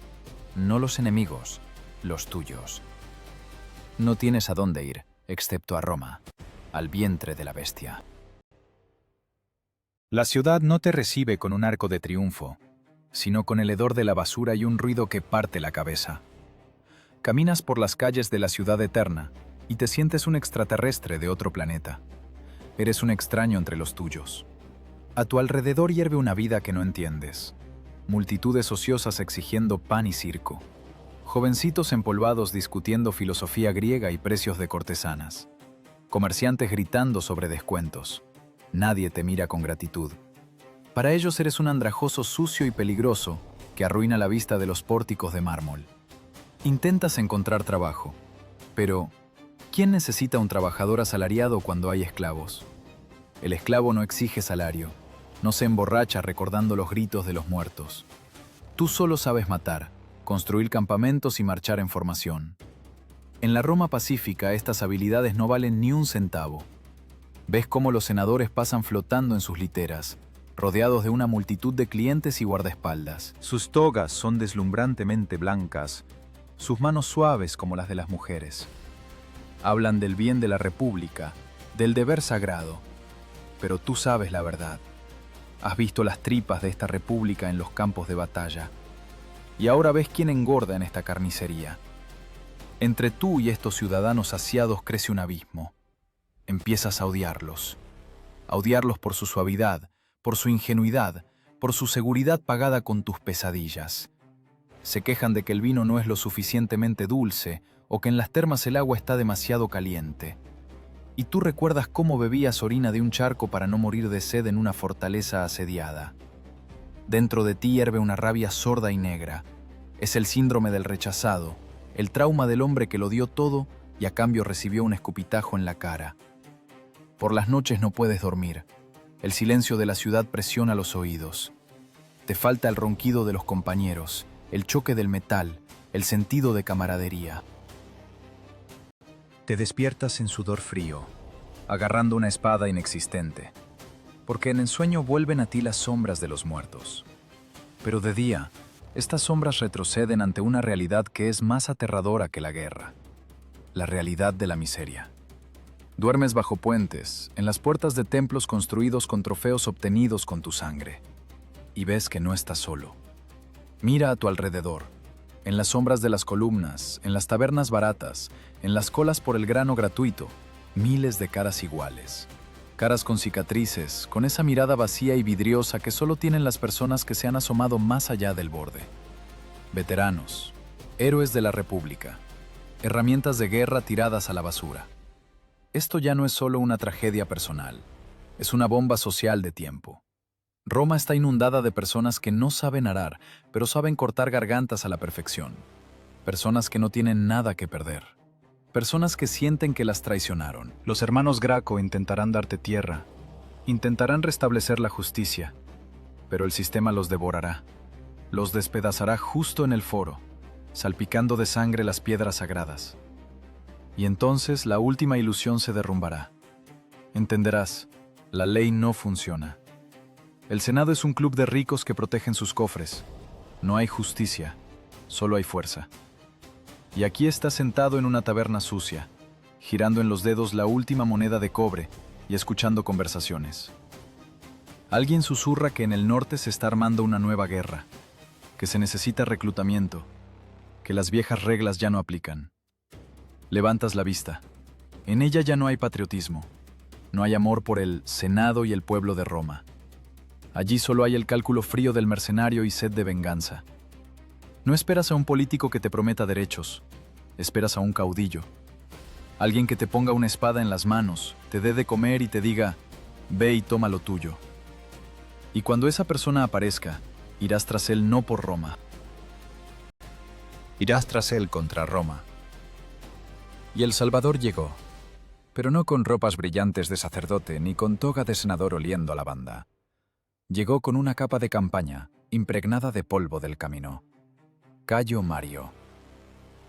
No los enemigos, los tuyos. No tienes a dónde ir, excepto a Roma, al vientre de la bestia. La ciudad no te recibe con un arco de triunfo, sino con el hedor de la basura y un ruido que parte la cabeza. Caminas por las calles de la ciudad eterna y te sientes un extraterrestre de otro planeta. Eres un extraño entre los tuyos. A tu alrededor hierve una vida que no entiendes. Multitudes ociosas exigiendo pan y circo. Jovencitos empolvados discutiendo filosofía griega y precios de cortesanas. Comerciantes gritando sobre descuentos. Nadie te mira con gratitud. Para ellos eres un andrajoso sucio y peligroso que arruina la vista de los pórticos de mármol. Intentas encontrar trabajo, pero ¿quién necesita un trabajador asalariado cuando hay esclavos? El esclavo no exige salario, no se emborracha recordando los gritos de los muertos. Tú solo sabes matar, construir campamentos y marchar en formación. En la Roma pacífica estas habilidades no valen ni un centavo. Ves cómo los senadores pasan flotando en sus literas, rodeados de una multitud de clientes y guardaespaldas. Sus togas son deslumbrantemente blancas, sus manos suaves como las de las mujeres. Hablan del bien de la República, del deber sagrado. Pero tú sabes la verdad. Has visto las tripas de esta República en los campos de batalla. Y ahora ves quién engorda en esta carnicería. Entre tú y estos ciudadanos saciados crece un abismo. Empiezas a odiarlos. A odiarlos por su suavidad, por su ingenuidad, por su seguridad pagada con tus pesadillas. Se quejan de que el vino no es lo suficientemente dulce o que en las termas el agua está demasiado caliente. Y tú recuerdas cómo bebías orina de un charco para no morir de sed en una fortaleza asediada. Dentro de ti hierve una rabia sorda y negra. Es el síndrome del rechazado, el trauma del hombre que lo dio todo y a cambio recibió un escupitajo en la cara. Por las noches no puedes dormir. El silencio de la ciudad presiona los oídos. Te falta el ronquido de los compañeros, el choque del metal, el sentido de camaradería. Te despiertas en sudor frío, agarrando una espada inexistente, porque en el sueño vuelven a ti las sombras de los muertos. Pero de día, estas sombras retroceden ante una realidad que es más aterradora que la guerra, la realidad de la miseria. Duermes bajo puentes, en las puertas de templos construidos con trofeos obtenidos con tu sangre, y ves que no estás solo. Mira a tu alrededor, en las sombras de las columnas, en las tabernas baratas, en las colas por el grano gratuito, miles de caras iguales. Caras con cicatrices, con esa mirada vacía y vidriosa que solo tienen las personas que se han asomado más allá del borde. Veteranos, héroes de la República, herramientas de guerra tiradas a la basura. Esto ya no es solo una tragedia personal, Es una bomba social de tiempo. Roma está inundada de personas que no saben arar, pero saben cortar gargantas a la perfección. Personas que no tienen nada que perder. Personas que sienten que las traicionaron. Los hermanos Graco intentarán darte tierra, intentarán restablecer la justicia, pero el sistema los devorará. Los despedazará justo en el foro, salpicando de sangre las piedras sagradas. Y entonces la última ilusión se derrumbará. Entenderás, la ley no funciona. El Senado es un club de ricos que protegen sus cofres. No hay justicia, solo hay fuerza. Y aquí estás sentado en una taberna sucia, girando en los dedos la última moneda de cobre y escuchando conversaciones. Alguien susurra que en el norte se está armando una nueva guerra, que se necesita reclutamiento, que las viejas reglas ya no aplican. Levantas la vista. En ella ya no hay patriotismo. No hay amor por el Senado y el pueblo de Roma. Allí solo hay el cálculo frío del mercenario y sed de venganza. No esperas a un político que te prometa derechos. Esperas a un caudillo. Alguien que te ponga una espada en las manos, te dé de comer y te diga, ve y toma lo tuyo. Y cuando esa persona aparezca, irás tras él no por Roma. Irás tras él contra Roma. Y el Salvador llegó, pero no con ropas brillantes de sacerdote ni con toga de senador oliendo a lavanda. Llegó con una capa de campaña, impregnada de polvo del camino. Cayo Mario.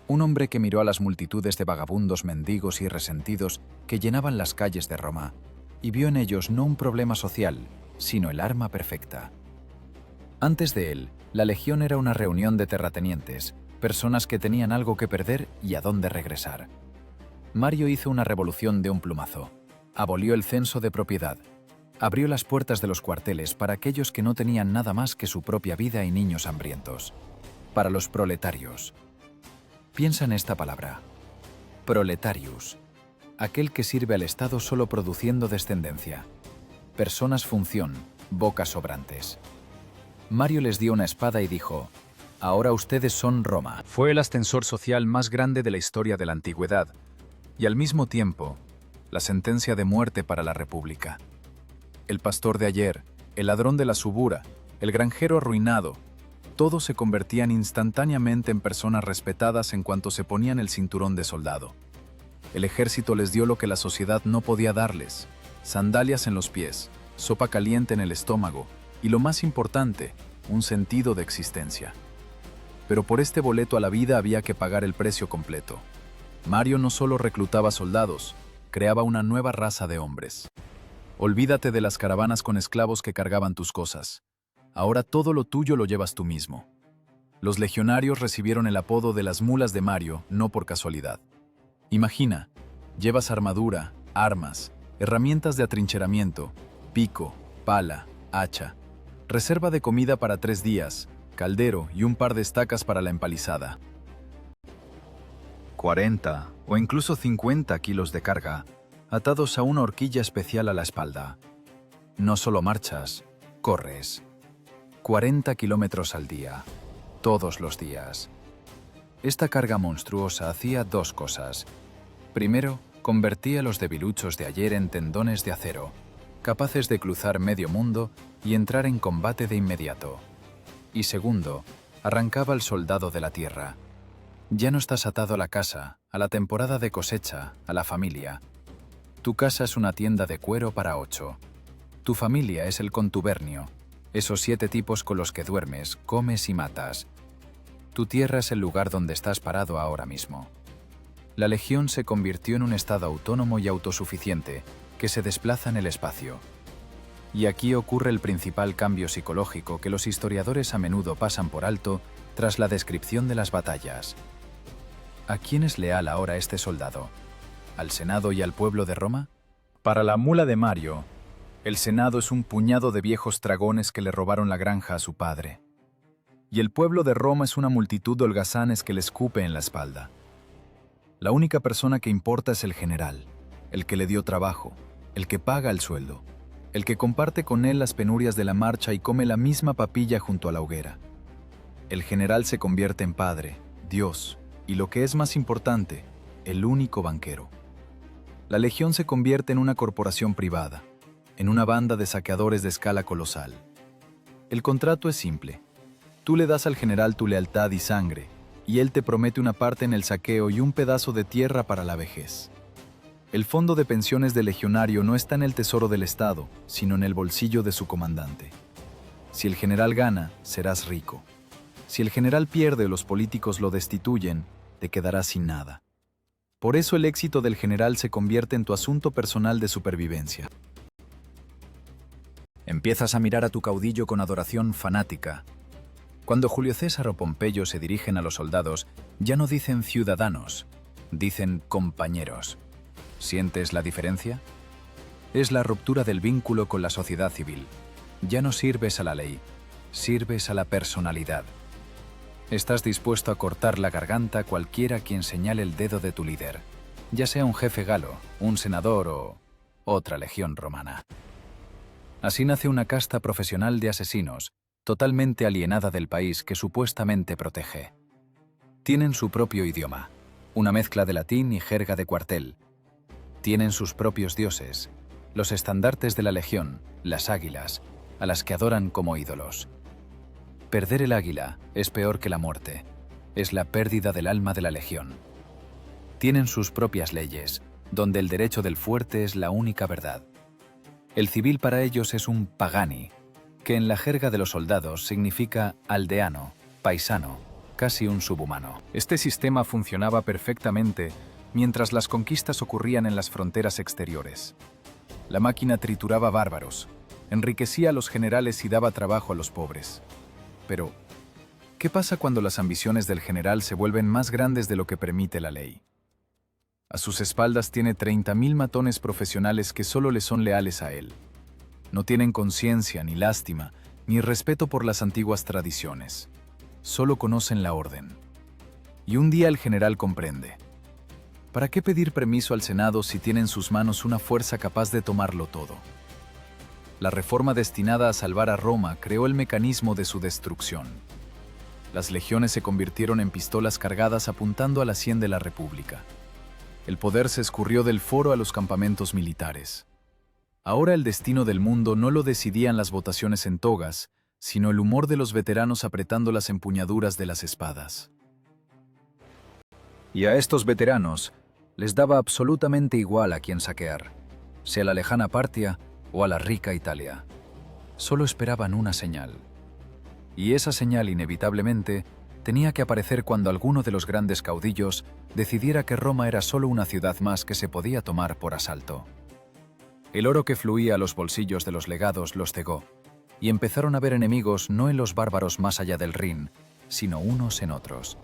Un hombre que miró a las multitudes de vagabundos mendigos y resentidos que llenaban las calles de Roma, y vio en ellos no un problema social, sino el arma perfecta. Antes de él, la legión era una reunión de terratenientes, personas que tenían algo que perder y a dónde regresar. Mario hizo una revolución de un plumazo. Abolió el censo de propiedad. Abrió las puertas de los cuarteles para aquellos que no tenían nada más que su propia vida y niños hambrientos. Para los proletarios. Piensa en esta palabra. Proletarius. Aquel que sirve al Estado solo produciendo descendencia. Personas función, bocas sobrantes. Mario les dio una espada y dijo, ahora ustedes son Roma. Fue el ascensor social más grande de la historia de la antigüedad, y al mismo tiempo, la sentencia de muerte para la República. El pastor de ayer, el ladrón de la subura, el granjero arruinado, todos se convertían instantáneamente en personas respetadas en cuanto se ponían el cinturón de soldado. El ejército les dio lo que la sociedad no podía darles, sandalias en los pies, sopa caliente en el estómago y, lo más importante, un sentido de existencia. Pero por este boleto a la vida había que pagar el precio completo. Mario no solo reclutaba soldados, creaba una nueva raza de hombres. Olvídate de las caravanas con esclavos que cargaban tus cosas. Ahora todo lo tuyo lo llevas tú mismo. Los legionarios recibieron el apodo de las mulas de Mario no por casualidad. Imagina, llevas armadura, armas, herramientas de atrincheramiento, pico, pala, hacha, reserva de comida para 3 días, caldero y un par de estacas para la empalizada. 40 o incluso 50 kilos de carga, atados a una horquilla especial a la espalda. No solo marchas, corres. 40 kilómetros al día, todos los días. Esta carga monstruosa hacía 2 cosas. Primero, convertía a los debiluchos de ayer en tendones de acero, capaces de cruzar medio mundo y entrar en combate de inmediato. Y segundo, arrancaba al soldado de la tierra. Ya no estás atado a la casa, a la temporada de cosecha, a la familia. Tu casa es una tienda de cuero para 8. Tu familia es el contubernio, esos 7 tipos con los que duermes, comes y matas. Tu tierra es el lugar donde estás parado ahora mismo. La legión se convirtió en un estado autónomo y autosuficiente que se desplaza en el espacio. Y aquí ocurre el principal cambio psicológico que los historiadores a menudo pasan por alto tras la descripción de las batallas. ¿A quién es leal ahora este soldado? ¿Al Senado y al pueblo de Roma? Para la mula de Mario, el Senado es un puñado de viejos dragones que le robaron la granja a su padre. Y el pueblo de Roma es una multitud de holgazanes que le escupe en la espalda. La única persona que importa es el general, el que le dio trabajo, el que paga el sueldo, el que comparte con él las penurias de la marcha y come la misma papilla junto a la hoguera. El general se convierte en padre, Dios, y lo que es más importante, el único banquero. La legión se convierte en una corporación privada. en una banda de saqueadores de escala colosal. El contrato es simple. Tú le das al general tu lealtad y sangre, y él te promete una parte en el saqueo y un pedazo de tierra para la vejez. El fondo de pensiones del legionario no está en el tesoro del Estado, sino en el bolsillo de su comandante. Si el general gana, serás rico. Si el general pierde o los políticos lo destituyen, te quedarás sin nada. Por eso el éxito del general se convierte en tu asunto personal de supervivencia. Empiezas a mirar a tu caudillo con adoración fanática. Cuando Julio César o Pompeyo se dirigen a los soldados, ya no dicen ciudadanos, dicen compañeros. ¿Sientes la diferencia? Es la ruptura del vínculo con la sociedad civil. Ya no sirves a la ley, sirves a la personalidad. Estás dispuesto a cortar la garganta a cualquiera quien señale el dedo de tu líder, ya sea un jefe galo, un senador o otra legión romana. Así nace una casta profesional de asesinos, totalmente alienada del país que supuestamente protege. Tienen su propio idioma, una mezcla de latín y jerga de cuartel. Tienen sus propios dioses, los estandartes de la legión, las águilas, a las que adoran como ídolos. Perder el águila es peor que la muerte, es la pérdida del alma de la legión. Tienen sus propias leyes, donde el derecho del fuerte es la única verdad. El civil para ellos es un pagani, que en la jerga de los soldados significa aldeano, paisano, casi un subhumano. Este sistema funcionaba perfectamente mientras las conquistas ocurrían en las fronteras exteriores. La máquina trituraba bárbaros, enriquecía a los generales y daba trabajo a los pobres. Pero, ¿qué pasa cuando las ambiciones del general se vuelven más grandes de lo que permite la ley? A sus espaldas tiene 30.000 matones profesionales que solo le son leales a él. No tienen conciencia, ni lástima, ni respeto por las antiguas tradiciones. Solo conocen la orden. Y un día el general comprende. ¿Para qué pedir permiso al Senado si tiene en sus manos una fuerza capaz de tomarlo todo? La reforma destinada a salvar a Roma creó el mecanismo de su destrucción. Las legiones se convirtieron en pistolas cargadas apuntando a la sien de la República. El poder se escurrió del foro a los campamentos militares. Ahora el destino del mundo no lo decidían las votaciones en togas, sino el humor de los veteranos apretando las empuñaduras de las espadas. Y a estos veteranos les daba absolutamente igual a quién saquear, sea la lejana Partia o a la rica Italia. Solo esperaban una señal. Y esa señal, inevitablemente, tenía que aparecer cuando alguno de los grandes caudillos decidiera que Roma era solo una ciudad más que se podía tomar por asalto. El oro que fluía a los bolsillos de los legados los cegó, y empezaron a ver enemigos no en los bárbaros más allá del Rin, sino unos en otros.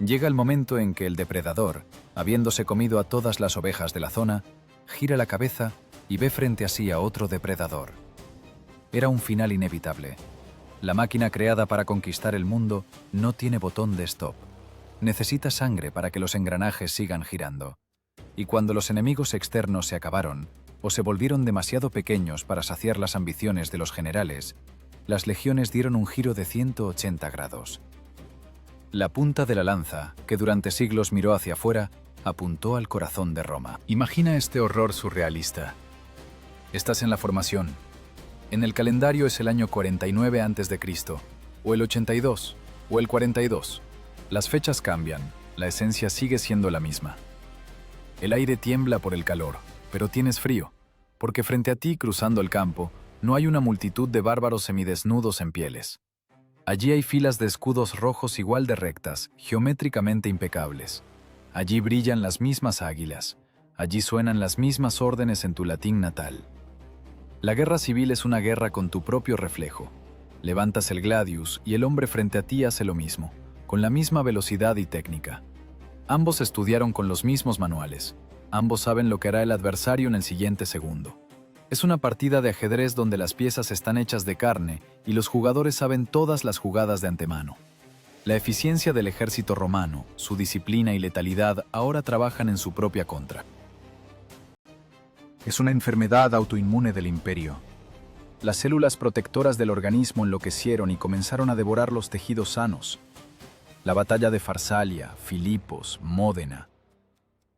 Llega el momento en que el depredador, habiéndose comido a todas las ovejas de la zona, gira la cabeza y ve frente a sí a otro depredador. Era un final inevitable. La máquina creada para conquistar el mundo no tiene botón de stop. Necesita sangre para que los engranajes sigan girando. Y cuando los enemigos externos se acabaron, o se volvieron demasiado pequeños para saciar las ambiciones de los generales, las legiones dieron un giro de 180 grados. La punta de la lanza, que durante siglos miró hacia afuera, apuntó al corazón de Roma. Imagina este horror surrealista. Estás en la formación. En el calendario es el año 49 a.C., o el 82, o el 42. Las fechas cambian, la esencia sigue siendo la misma. El aire tiembla por el calor, pero tienes frío, porque frente a ti, cruzando el campo, no hay una multitud de bárbaros semidesnudos en pieles. Allí hay filas de escudos rojos igual de rectas, geométricamente impecables. Allí brillan las mismas águilas. Allí suenan las mismas órdenes en tu latín natal. La guerra civil es una guerra con tu propio reflejo. Levantas el gladius y el hombre frente a ti hace lo mismo, con la misma velocidad y técnica. Ambos estudiaron con los mismos manuales. Ambos saben lo que hará el adversario en el siguiente segundo. Es una partida de ajedrez donde las piezas están hechas de carne y los jugadores saben todas las jugadas de antemano. La eficiencia del ejército romano, su disciplina y letalidad ahora trabajan en su propia contra. Es una enfermedad autoinmune del imperio. Las células protectoras del organismo enloquecieron y comenzaron a devorar los tejidos sanos. La batalla de Farsalia, Filipos, Módena.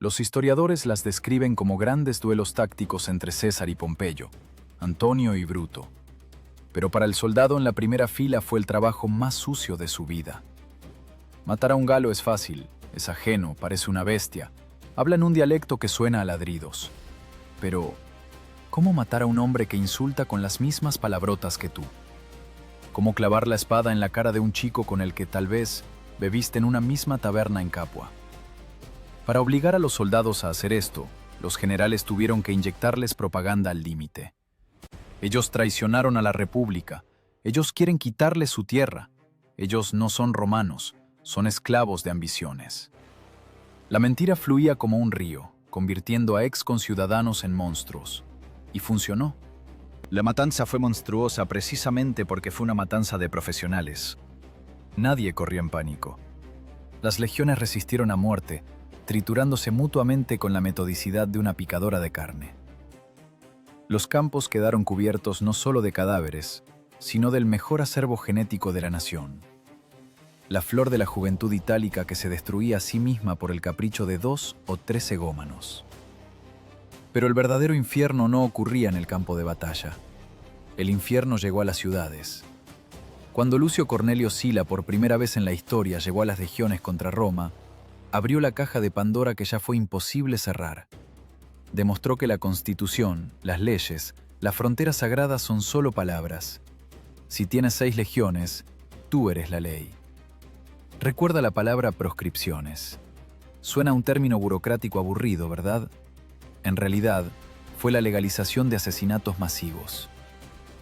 Los historiadores las describen como grandes duelos tácticos entre César y Pompeyo, Antonio y Bruto. Pero para el soldado en la primera fila fue el trabajo más sucio de su vida. Matar a un galo es fácil, es ajeno, parece una bestia. Hablan un dialecto que suena a ladridos. Pero, ¿cómo matar a un hombre que insulta con las mismas palabrotas que tú? ¿Cómo clavar la espada en la cara de un chico con el que tal vez bebiste en una misma taberna en Capua? Para obligar a los soldados a hacer esto, los generales tuvieron que inyectarles propaganda al límite. Ellos traicionaron a la República. Ellos quieren quitarles su tierra. Ellos no son romanos, son esclavos de ambiciones. La mentira fluía como un río, convirtiendo a ex conciudadanos en monstruos. Y funcionó. La matanza fue monstruosa precisamente porque fue una matanza de profesionales. Nadie corrió en pánico. Las legiones resistieron a muerte, triturándose mutuamente con la metodicidad de una picadora de carne. Los campos quedaron cubiertos no solo de cadáveres, sino del mejor acervo genético de la nación. La flor de la juventud itálica que se destruía a sí misma por el capricho de 2 o 3 egómanos. Pero el verdadero infierno no ocurría en el campo de batalla. El infierno llegó a las ciudades. Cuando Lucio Cornelio Sila por primera vez en la historia llegó a las legiones contra Roma, abrió la caja de Pandora que ya fue imposible cerrar. Demostró que la Constitución, las leyes, las fronteras sagradas son solo palabras. Si tienes 6 legiones, tú eres la ley. Recuerda la palabra proscripciones. Suena un término burocrático aburrido, ¿verdad? En realidad, fue la legalización de asesinatos masivos.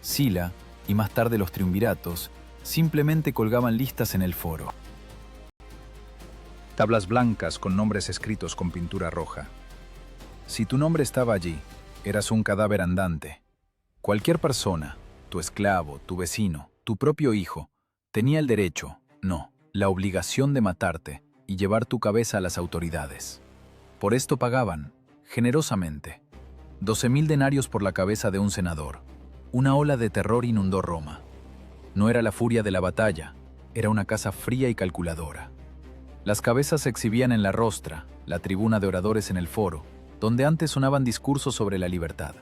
Sila, y más tarde los triunviratos, simplemente colgaban listas en el foro. Tablas blancas con nombres escritos con pintura roja. Si tu nombre estaba allí, eras un cadáver andante. Cualquier persona, tu esclavo, tu vecino, tu propio hijo, tenía el derecho, no, la obligación de matarte y llevar tu cabeza a las autoridades. Por esto pagaban, generosamente, 12.000 denarios por la cabeza de un senador. Una ola de terror inundó Roma. No era la furia de la batalla, era una casa fría y calculadora. Las cabezas se exhibían en la rostra, la tribuna de oradores en el foro, donde antes sonaban discursos sobre la libertad.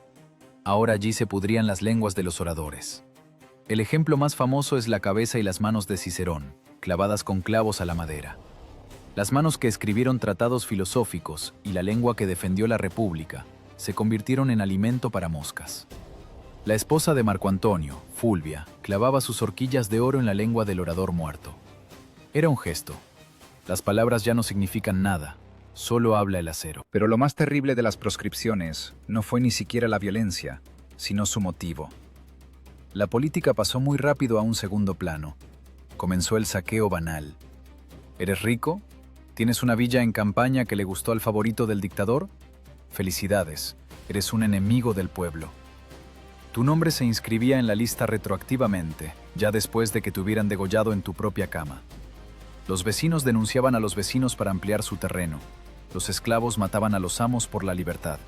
Ahora allí se pudrían las lenguas de los oradores. El ejemplo más famoso es la cabeza y las manos de Cicerón, clavadas con clavos a la madera. Las manos que escribieron tratados filosóficos y la lengua que defendió la República se convirtieron en alimento para moscas. La esposa de Marco Antonio, Fulvia, clavaba sus horquillas de oro en la lengua del orador muerto. Era un gesto. Las palabras ya no significan nada, solo habla el acero. Pero lo más terrible de las proscripciones no fue ni siquiera la violencia, sino su motivo. La política pasó muy rápido a un segundo plano. Comenzó el saqueo banal. ¿Eres rico? ¿Tienes una villa en campaña que le gustó al favorito del dictador? Felicidades, eres un enemigo del pueblo. Tu nombre se inscribía en la lista retroactivamente, ya después de que te hubieran degollado en tu propia cama. Los vecinos denunciaban a los vecinos para ampliar su terreno. Los esclavos mataban a los amos por la libertad.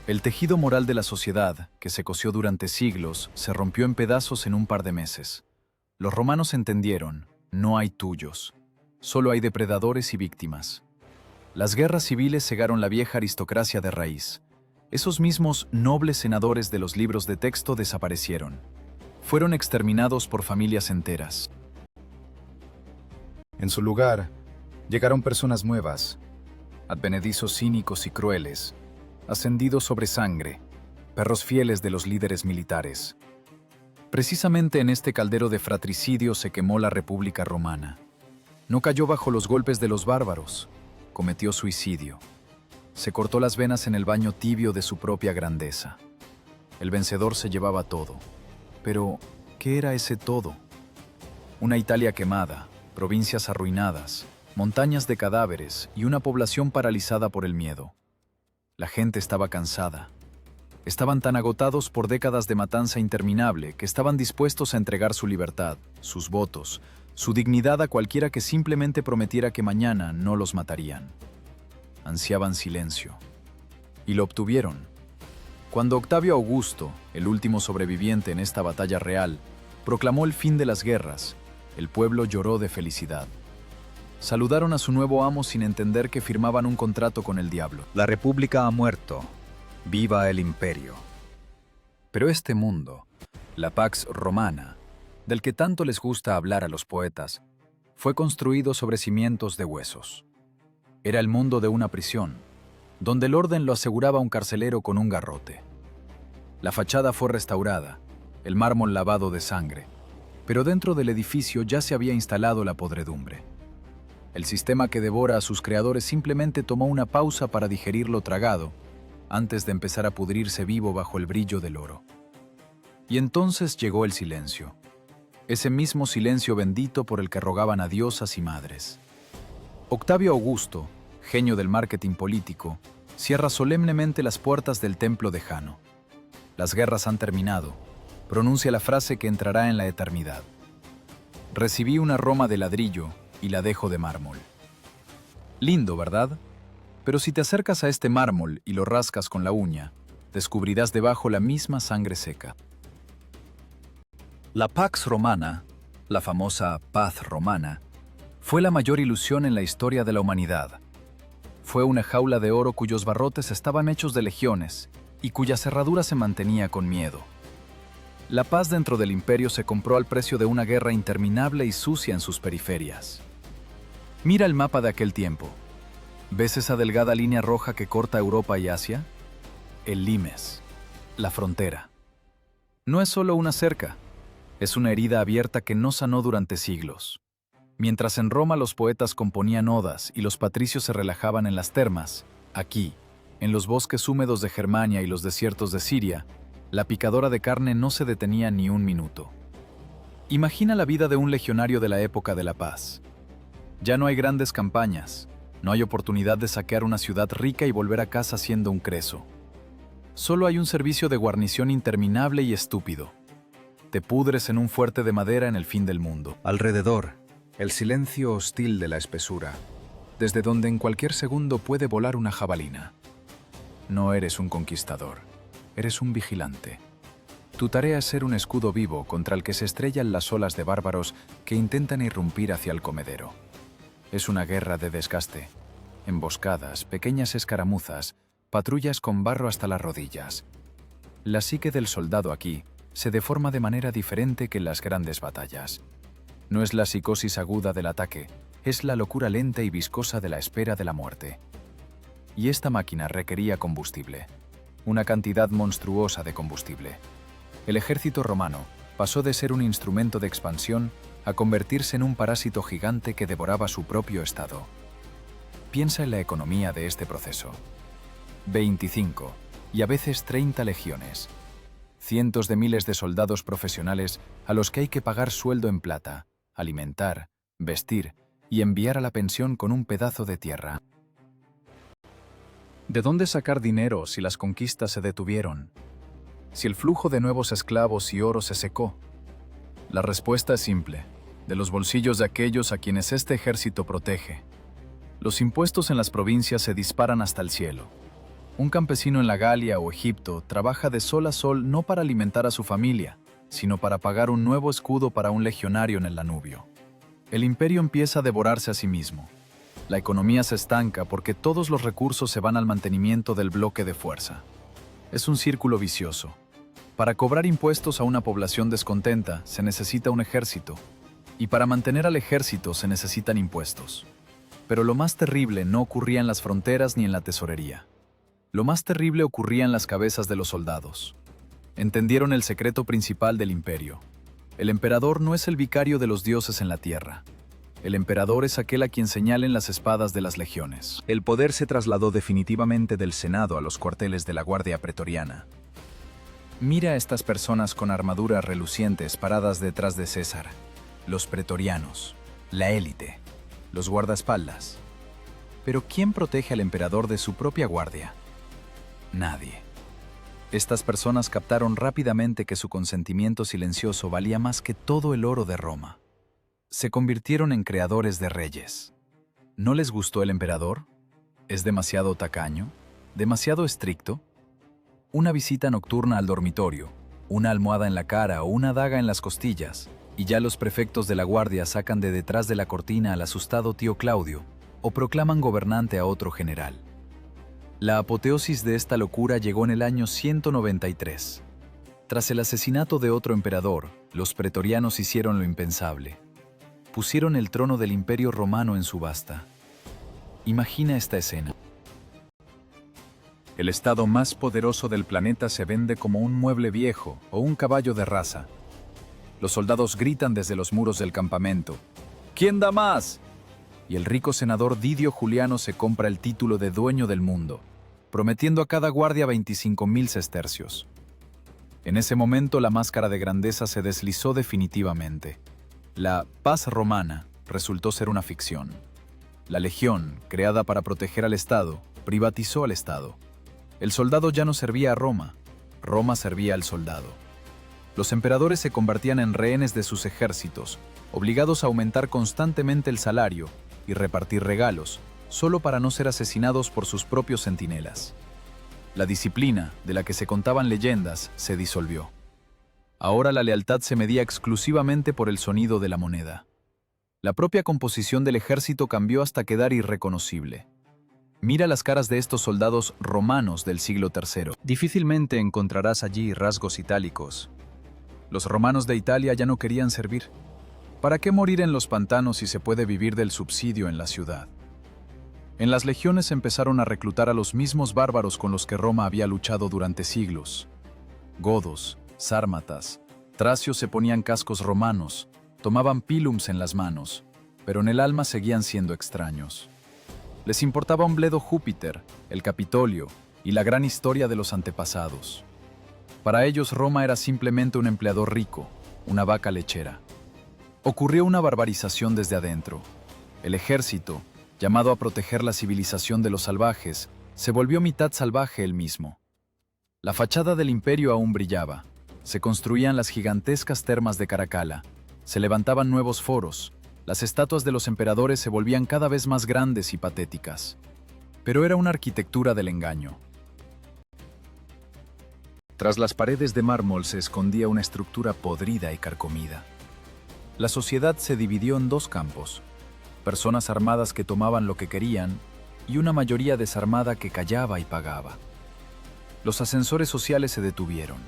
El tejido moral de la sociedad, que se cosió durante siglos, se rompió en pedazos en un par de meses. Los romanos entendieron, no hay tuyos, solo hay depredadores y víctimas. Las guerras civiles cegaron la vieja aristocracia de raíz. Esos mismos nobles senadores de los libros de texto desaparecieron. Fueron exterminados por familias enteras. En su lugar, llegaron personas nuevas, Advenedizos cínicos y crueles, ascendidos sobre sangre, perros fieles de los líderes militares. Precisamente en este caldero de fratricidio se quemó la República Romana. No cayó bajo los golpes de los bárbaros, cometió suicidio. Se cortó las venas en el baño tibio de su propia grandeza. El vencedor se llevaba todo. Pero, ¿qué era ese todo? Una Italia quemada, provincias arruinadas, montañas de cadáveres y una población paralizada por el miedo. La gente estaba cansada. Estaban tan agotados por décadas de matanza interminable que estaban dispuestos a entregar su libertad, sus votos, su dignidad a cualquiera que simplemente prometiera que mañana no los matarían. Ansiaban silencio. Y lo obtuvieron. Cuando Octavio Augusto, el último sobreviviente en esta batalla real, proclamó el fin de las guerras, el pueblo lloró de felicidad. Saludaron a su nuevo amo sin entender que firmaban un contrato con el diablo. La República ha muerto. ¡Viva el Imperio! Pero este mundo, la Pax Romana, del que tanto les gusta hablar a los poetas, fue construido sobre cimientos de huesos. Era el mundo de una prisión, donde el orden lo aseguraba un carcelero con un garrote. La fachada fue restaurada, el mármol lavado de sangre, pero dentro del edificio ya se había instalado la podredumbre. El sistema que devora a sus creadores simplemente tomó una pausa para digerir lo tragado, antes de empezar a pudrirse vivo bajo el brillo del oro. Y entonces llegó el silencio, ese mismo silencio bendito por el que rogaban a diosas y madres. Octavio Augusto, genio del marketing político, cierra solemnemente las puertas del templo de Jano. Las guerras han terminado. Pronuncia la frase que entrará en la eternidad. Recibí una Roma de ladrillo y la dejo de mármol. Lindo, ¿verdad? Pero si te acercas a este mármol y lo rascas con la uña, descubrirás debajo la misma sangre seca. La Pax Romana, la famosa paz romana, fue la mayor ilusión en la historia de la humanidad. Fue una jaula de oro cuyos barrotes estaban hechos de legiones y cuya cerradura se mantenía con miedo. La paz dentro del imperio se compró al precio de una guerra interminable y sucia en sus periferias. Mira el mapa de aquel tiempo. ¿Ves esa delgada línea roja que corta Europa y Asia? El limes, la frontera. No es solo una cerca, es una herida abierta que no sanó durante siglos. Mientras en Roma los poetas componían odas y los patricios se relajaban en las termas, aquí, en los bosques húmedos de Germania y los desiertos de Siria, la picadora de carne no se detenía ni un minuto. Imagina la vida de un legionario de la época de la paz. Ya no hay grandes campañas, no hay oportunidad de saquear una ciudad rica y volver a casa siendo un creso. Solo hay un servicio de guarnición interminable y estúpido. Te pudres en un fuerte de madera en el fin del mundo. Alrededor, el silencio hostil de la espesura, desde donde en cualquier segundo puede volar una jabalina. No eres un conquistador, eres un vigilante. Tu tarea es ser un escudo vivo contra el que se estrellan las olas de bárbaros que intentan irrumpir hacia el comedero. Es una guerra de desgaste. Emboscadas, pequeñas escaramuzas, patrullas con barro hasta las rodillas. La psique del soldado aquí se deforma de manera diferente que en las grandes batallas. No es la psicosis aguda del ataque, es la locura lenta y viscosa de la espera de la muerte. Y esta máquina requería combustible, una cantidad monstruosa de combustible. El ejército romano pasó de ser un instrumento de expansión a convertirse en un parásito gigante que devoraba su propio estado. Piensa en la economía de este proceso. 25, y a veces 30 legiones. Cientos de miles de soldados profesionales a los que hay que pagar sueldo en plata, alimentar, vestir y enviar a la pensión con un pedazo de tierra. ¿De dónde sacar dinero si las conquistas se detuvieron? Si el flujo de nuevos esclavos y oro se secó. La respuesta es simple, de los bolsillos de aquellos a quienes este ejército protege. Los impuestos en las provincias se disparan hasta el cielo. Un campesino en la Galia o Egipto trabaja de sol a sol no para alimentar a su familia, sino para pagar un nuevo escudo para un legionario en el Danubio. El imperio empieza a devorarse a sí mismo. La economía se estanca porque todos los recursos se van al mantenimiento del bloque de fuerza. Es un círculo vicioso. Para cobrar impuestos a una población descontenta se necesita un ejército, y para mantener al ejército se necesitan impuestos. Pero lo más terrible no ocurría en las fronteras ni en la tesorería. Lo más terrible ocurría en las cabezas de los soldados. Entendieron el secreto principal del imperio. El emperador no es el vicario de los dioses en la tierra. El emperador es aquel a quien señalen las espadas de las legiones. El poder se trasladó definitivamente del Senado a los cuarteles de la Guardia Pretoriana. Mira a estas personas con armaduras relucientes paradas detrás de César. Los pretorianos, la élite, los guardaespaldas. Pero ¿quién protege al emperador de su propia guardia? Nadie. Estas personas captaron rápidamente que su consentimiento silencioso valía más que todo el oro de Roma. Se convirtieron en creadores de reyes. ¿No les gustó el emperador? ¿Es demasiado tacaño? ¿Demasiado estricto? Una visita nocturna al dormitorio, una almohada en la cara o una daga en las costillas, y ya los prefectos de la guardia sacan de detrás de la cortina al asustado tío Claudio o proclaman gobernante a otro general. La apoteosis de esta locura llegó en el año 193. Tras el asesinato de otro emperador, los pretorianos hicieron lo impensable. Pusieron el trono del Imperio Romano en subasta. Imagina esta escena. El estado más poderoso del planeta se vende como un mueble viejo o un caballo de raza. Los soldados gritan desde los muros del campamento: ¿quién da más? Y el rico senador Didio Juliano se compra el título de dueño del mundo, prometiendo a cada guardia 25.000 sestercios. En ese momento la máscara de grandeza se deslizó definitivamente. La paz romana resultó ser una ficción. La legión, creada para proteger al Estado, privatizó al Estado. El soldado ya no servía a Roma, Roma servía al soldado. Los emperadores se convertían en rehenes de sus ejércitos, obligados a aumentar constantemente el salario y repartir regalos, solo para no ser asesinados por sus propios centinelas. La disciplina, de la que se contaban leyendas, se disolvió. Ahora la lealtad se medía exclusivamente por el sonido de la moneda. La propia composición del ejército cambió hasta quedar irreconocible. Mira las caras de estos soldados romanos del siglo III. Difícilmente encontrarás allí rasgos itálicos. Los romanos de Italia ya no querían servir. ¿Para qué morir en los pantanos si se puede vivir del subsidio en la ciudad? En las legiones empezaron a reclutar a los mismos bárbaros con los que Roma había luchado durante siglos. Godos, sármatas, tracios se ponían cascos romanos, tomaban pilums en las manos, pero en el alma seguían siendo extraños. Les importaba un bledo Júpiter, el Capitolio y la gran historia de los antepasados. Para ellos Roma era simplemente un empleador rico, una vaca lechera. Ocurrió una barbarización desde adentro. El ejército, llamado a proteger la civilización de los salvajes, se volvió mitad salvaje él mismo. La fachada del imperio aún brillaba. Se construían las gigantescas termas de Caracalla. Se levantaban nuevos foros. Las estatuas de los emperadores se volvían cada vez más grandes y patéticas. Pero era una arquitectura del engaño. Tras las paredes de mármol se escondía una estructura podrida y carcomida. La sociedad se dividió en dos campos: personas armadas que tomaban lo que querían y una mayoría desarmada que callaba y pagaba. Los ascensores sociales se detuvieron.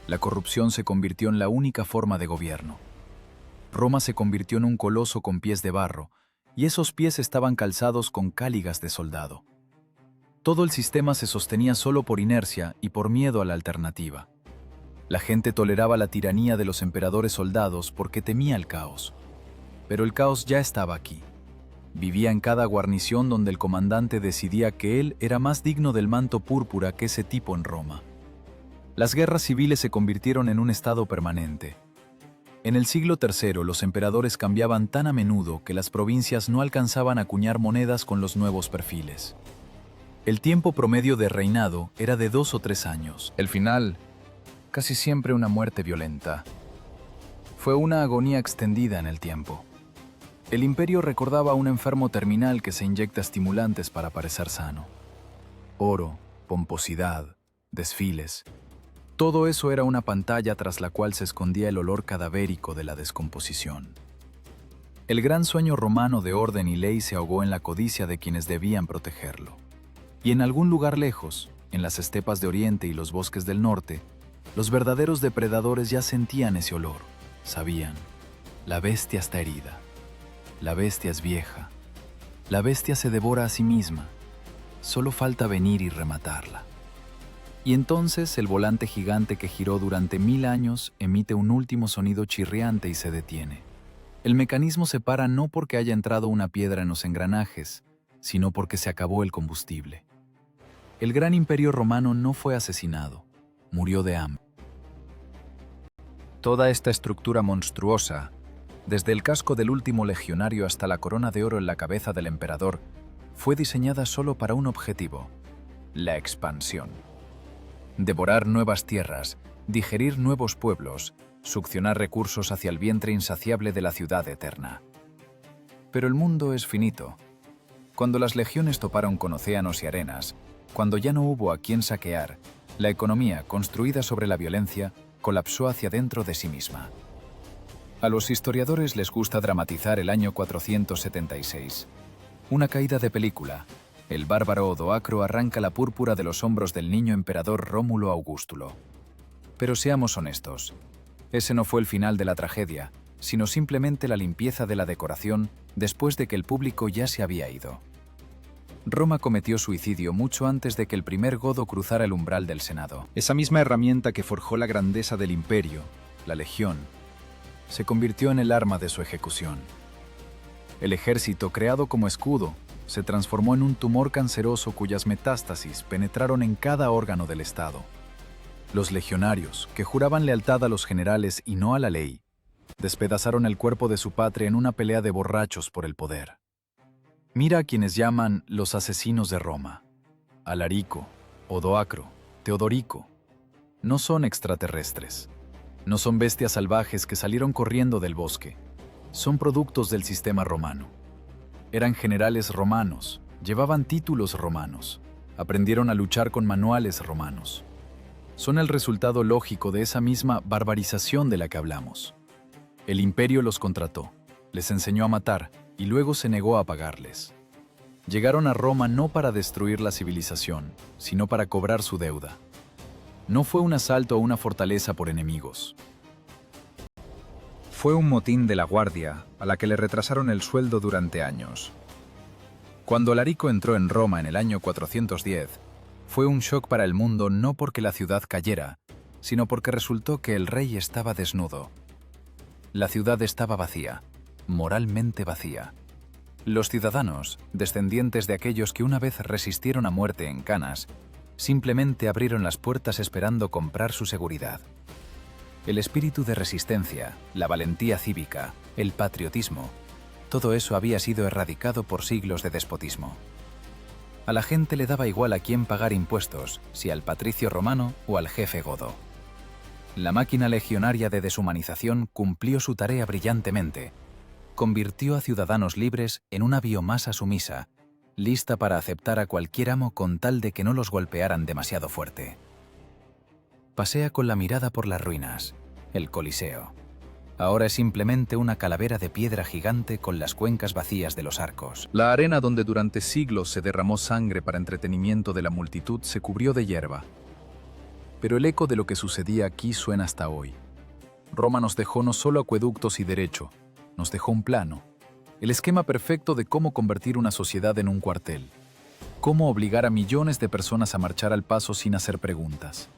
La corrupción se convirtió en la única forma de gobierno. Roma se convirtió en un coloso con pies de barro, y esos pies estaban calzados con cáligas de soldado. Todo el sistema se sostenía solo por inercia y por miedo a la alternativa. La gente toleraba la tiranía de los emperadores soldados porque temía el caos. Pero el caos ya estaba aquí. Vivía en cada guarnición donde el comandante decidía que él era más digno del manto púrpura que ese tipo en Roma. Las guerras civiles se convirtieron en un estado permanente. En el siglo III los emperadores cambiaban tan a menudo que las provincias no alcanzaban a acuñar monedas con los nuevos perfiles. El tiempo promedio de reinado era de 2 o 3 años. El final, casi siempre una muerte violenta. Fue una agonía extendida en el tiempo. El imperio recordaba a un enfermo terminal que se inyecta estimulantes para parecer sano. Oro, pomposidad, desfiles. Todo eso era una pantalla tras la cual se escondía el olor cadavérico de la descomposición. El gran sueño romano de orden y ley se ahogó en la codicia de quienes debían protegerlo. Y en algún lugar lejos, en las estepas de Oriente y los bosques del norte, los verdaderos depredadores ya sentían ese olor. Sabían: la bestia está herida, la bestia es vieja, la bestia se devora a sí misma, solo falta venir y rematarla. Y entonces el volante gigante que giró durante 1000 años emite un último sonido chirriante y se detiene. El mecanismo se para no porque haya entrado una piedra en los engranajes, sino porque se acabó el combustible. El gran imperio romano no fue asesinado, murió de hambre. Toda esta estructura monstruosa, desde el casco del último legionario hasta la corona de oro en la cabeza del emperador, fue diseñada solo para un objetivo: la expansión. Devorar nuevas tierras, digerir nuevos pueblos, succionar recursos hacia el vientre insaciable de la ciudad eterna. Pero el mundo es finito. Cuando las legiones toparon con océanos y arenas, cuando ya no hubo a quien saquear, la economía, construida sobre la violencia, colapsó hacia dentro de sí misma. A los historiadores les gusta dramatizar el año 476. Una caída de película. El bárbaro Odoacro arranca la púrpura de los hombros del niño emperador Rómulo Augustulo. Pero seamos honestos, ese no fue el final de la tragedia, sino simplemente la limpieza de la decoración después de que el público ya se había ido. Roma cometió suicidio mucho antes de que el primer godo cruzara el umbral del Senado. Esa misma herramienta que forjó la grandeza del imperio, la legión, Se convirtió en el arma de su ejecución. El ejército, creado como escudo, se transformó en un tumor canceroso cuyas metástasis penetraron en cada órgano del Estado. Los legionarios, que juraban lealtad a los generales y no a la ley, despedazaron el cuerpo de su patria en una pelea de borrachos por el poder. Mira a quienes llaman los asesinos de Roma: Alarico, Odoacro, Teodorico. No son extraterrestres. No son bestias salvajes que salieron corriendo del bosque. Son productos del sistema romano. Eran generales romanos, llevaban títulos romanos, aprendieron a luchar con manuales romanos. Son el resultado lógico de esa misma barbarización de la que hablamos. El imperio los contrató, les enseñó a matar y luego se negó a pagarles. Llegaron a Roma no para destruir la civilización, sino para cobrar su deuda. No fue un asalto a una fortaleza por enemigos. fue un motín de la guardia a la que le retrasaron el sueldo durante años. Cuando Alarico entró en Roma en el año 410, fue un shock para el mundo no porque la ciudad cayera, sino porque resultó que el rey estaba desnudo. La ciudad estaba vacía, moralmente vacía. Los ciudadanos, descendientes de aquellos que una vez resistieron a muerte en Canas, simplemente abrieron las puertas esperando comprar su seguridad. El espíritu de resistencia, la valentía cívica, el patriotismo, todo eso había sido erradicado por siglos de despotismo. A la gente le daba igual a quién pagar impuestos, si al patricio romano o al jefe godo. La máquina legionaria de deshumanización cumplió su tarea brillantemente. Convirtió a ciudadanos libres en una biomasa sumisa, lista para aceptar a cualquier amo con tal de que no los golpearan demasiado fuerte. Pasea con la mirada por las ruinas, el Coliseo. Ahora es simplemente una calavera de piedra gigante con las cuencas vacías de los arcos. La arena donde durante siglos se derramó sangre para entretenimiento de la multitud se cubrió de hierba. Pero el eco de lo que sucedía aquí suena hasta hoy. Roma nos dejó no solo acueductos y derecho, nos dejó un plano, el esquema perfecto de cómo convertir una sociedad en un cuartel, cómo obligar a millones de personas a marchar al paso sin hacer preguntas.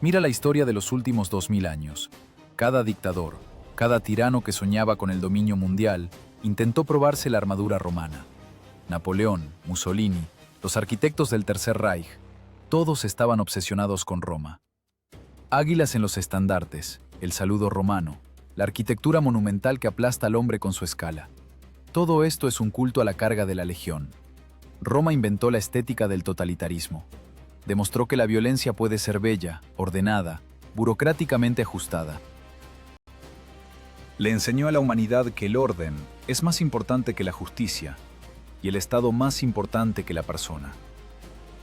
Mira la historia de los últimos 2000 años. Cada dictador, cada tirano que soñaba con el dominio mundial, intentó probarse la armadura romana. Napoleón, Mussolini, los arquitectos del Tercer Reich, todos estaban obsesionados con Roma. Águilas en los estandartes, el saludo romano, la arquitectura monumental que aplasta al hombre con su escala. Todo esto es un culto a la carga de la legión. Roma inventó la estética del totalitarismo. Demostró que la violencia puede ser bella, ordenada, burocráticamente ajustada. Le enseñó a la humanidad que el orden es más importante que la justicia Y el Estado más importante que la persona.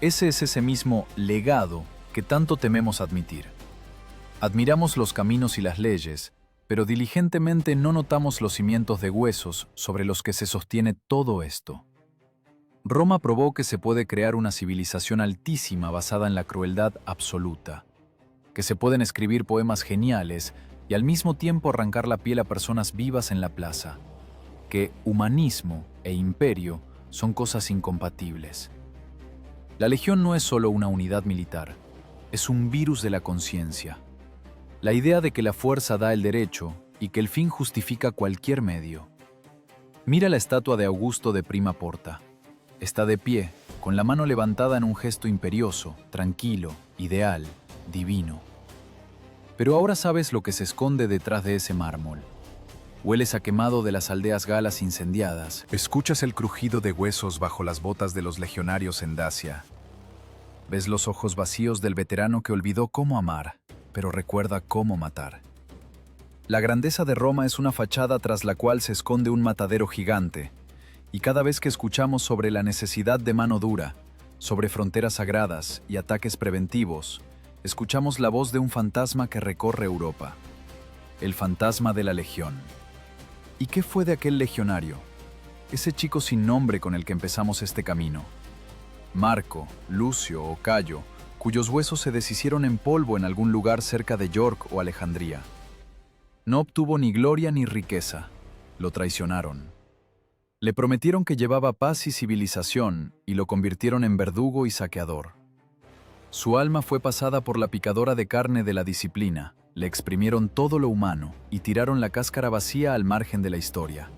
Ese es ese mismo legado que tanto tememos admitir. Admiramos los caminos y las leyes, pero diligentemente no notamos los cimientos de huesos sobre los que se sostiene todo esto. Roma probó que se puede crear una civilización altísima basada en la crueldad absoluta, que se pueden escribir poemas geniales y al mismo tiempo arrancar la piel a personas vivas en la plaza, que humanismo e imperio son cosas incompatibles. La legión no es solo una unidad militar, es un virus de la conciencia. La idea de que la fuerza da el derecho y que el fin justifica cualquier medio. Mira la estatua de Augusto de Prima Porta. Está de pie, con la mano levantada en un gesto imperioso, tranquilo, ideal, divino. Pero ahora sabes lo que se esconde detrás de ese mármol. Hueles a quemado de las aldeas galas incendiadas. Escuchas el crujido de huesos bajo las botas de los legionarios en Dacia. Ves los ojos vacíos del veterano que olvidó cómo amar, pero recuerda cómo matar. La grandeza de Roma es una fachada tras la cual se esconde un matadero gigante, y cada vez que escuchamos sobre la necesidad de mano dura, sobre fronteras sagradas y ataques preventivos, escuchamos la voz de un fantasma que recorre Europa. El fantasma de la legión. ¿Y qué fue de aquel legionario? Ese chico sin nombre con el que empezamos este camino. Marco, Lucio o Cayo cuyos huesos se deshicieron en polvo en algún lugar cerca de York o Alejandría. No obtuvo ni gloria ni riqueza, lo traicionaron. Le prometieron que llevaba paz y civilización y lo convirtieron en verdugo y saqueador. Su alma fue pasada por la picadora de carne de la disciplina, le exprimieron todo lo humano y tiraron la cáscara vacía al margen de la historia.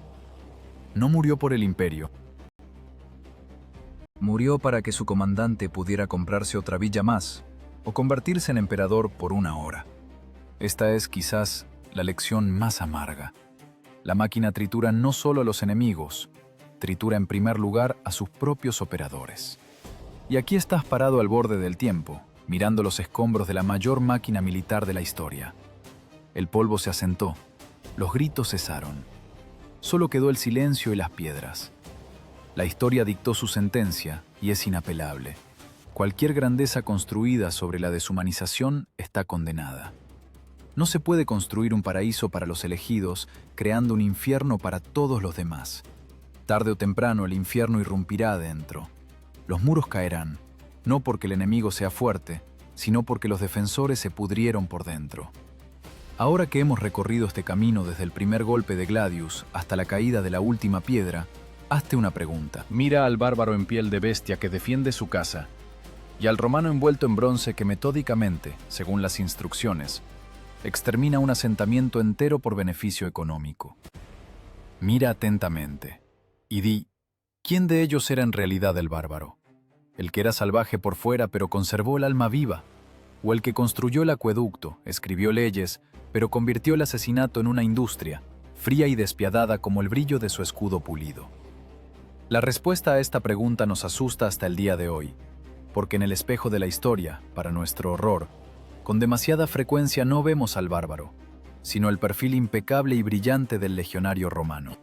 No murió por el imperio. Murió para que su comandante pudiera comprarse otra villa más o convertirse en emperador por una hora. Esta es quizás la lección más amarga. La máquina tritura no solo a los enemigos, tritura en primer lugar a sus propios operadores. Y aquí estás parado al borde del tiempo, mirando los escombros de la mayor máquina militar de la historia. El polvo se asentó, los gritos cesaron. Solo quedó el silencio y las piedras. La historia dictó su sentencia y es inapelable. Cualquier grandeza construida sobre la deshumanización está condenada. No se puede construir un paraíso para los elegidos, creando un infierno para todos los demás. Tarde o temprano el infierno irrumpirá adentro. Los muros caerán, no porque el enemigo sea fuerte, sino porque los defensores se pudrieron por dentro. Ahora que hemos recorrido este camino desde el primer golpe de Gladius hasta la caída de la última piedra, hazte una pregunta. Mira al bárbaro en piel de bestia que defiende su casa, y al romano envuelto en bronce que metódicamente, según las instrucciones, extermina un asentamiento entero por beneficio económico. Mira atentamente y di, ¿quién de ellos era en realidad el bárbaro? ¿El que era salvaje por fuera pero conservó el alma viva? ¿O el que construyó el acueducto, escribió leyes, pero convirtió el asesinato en una industria, fría y despiadada como el brillo de su escudo pulido? La respuesta a esta pregunta nos asusta hasta el día de hoy, porque en el espejo de la historia, para nuestro horror, con demasiada frecuencia no vemos al bárbaro, sino el perfil impecable y brillante del legionario romano.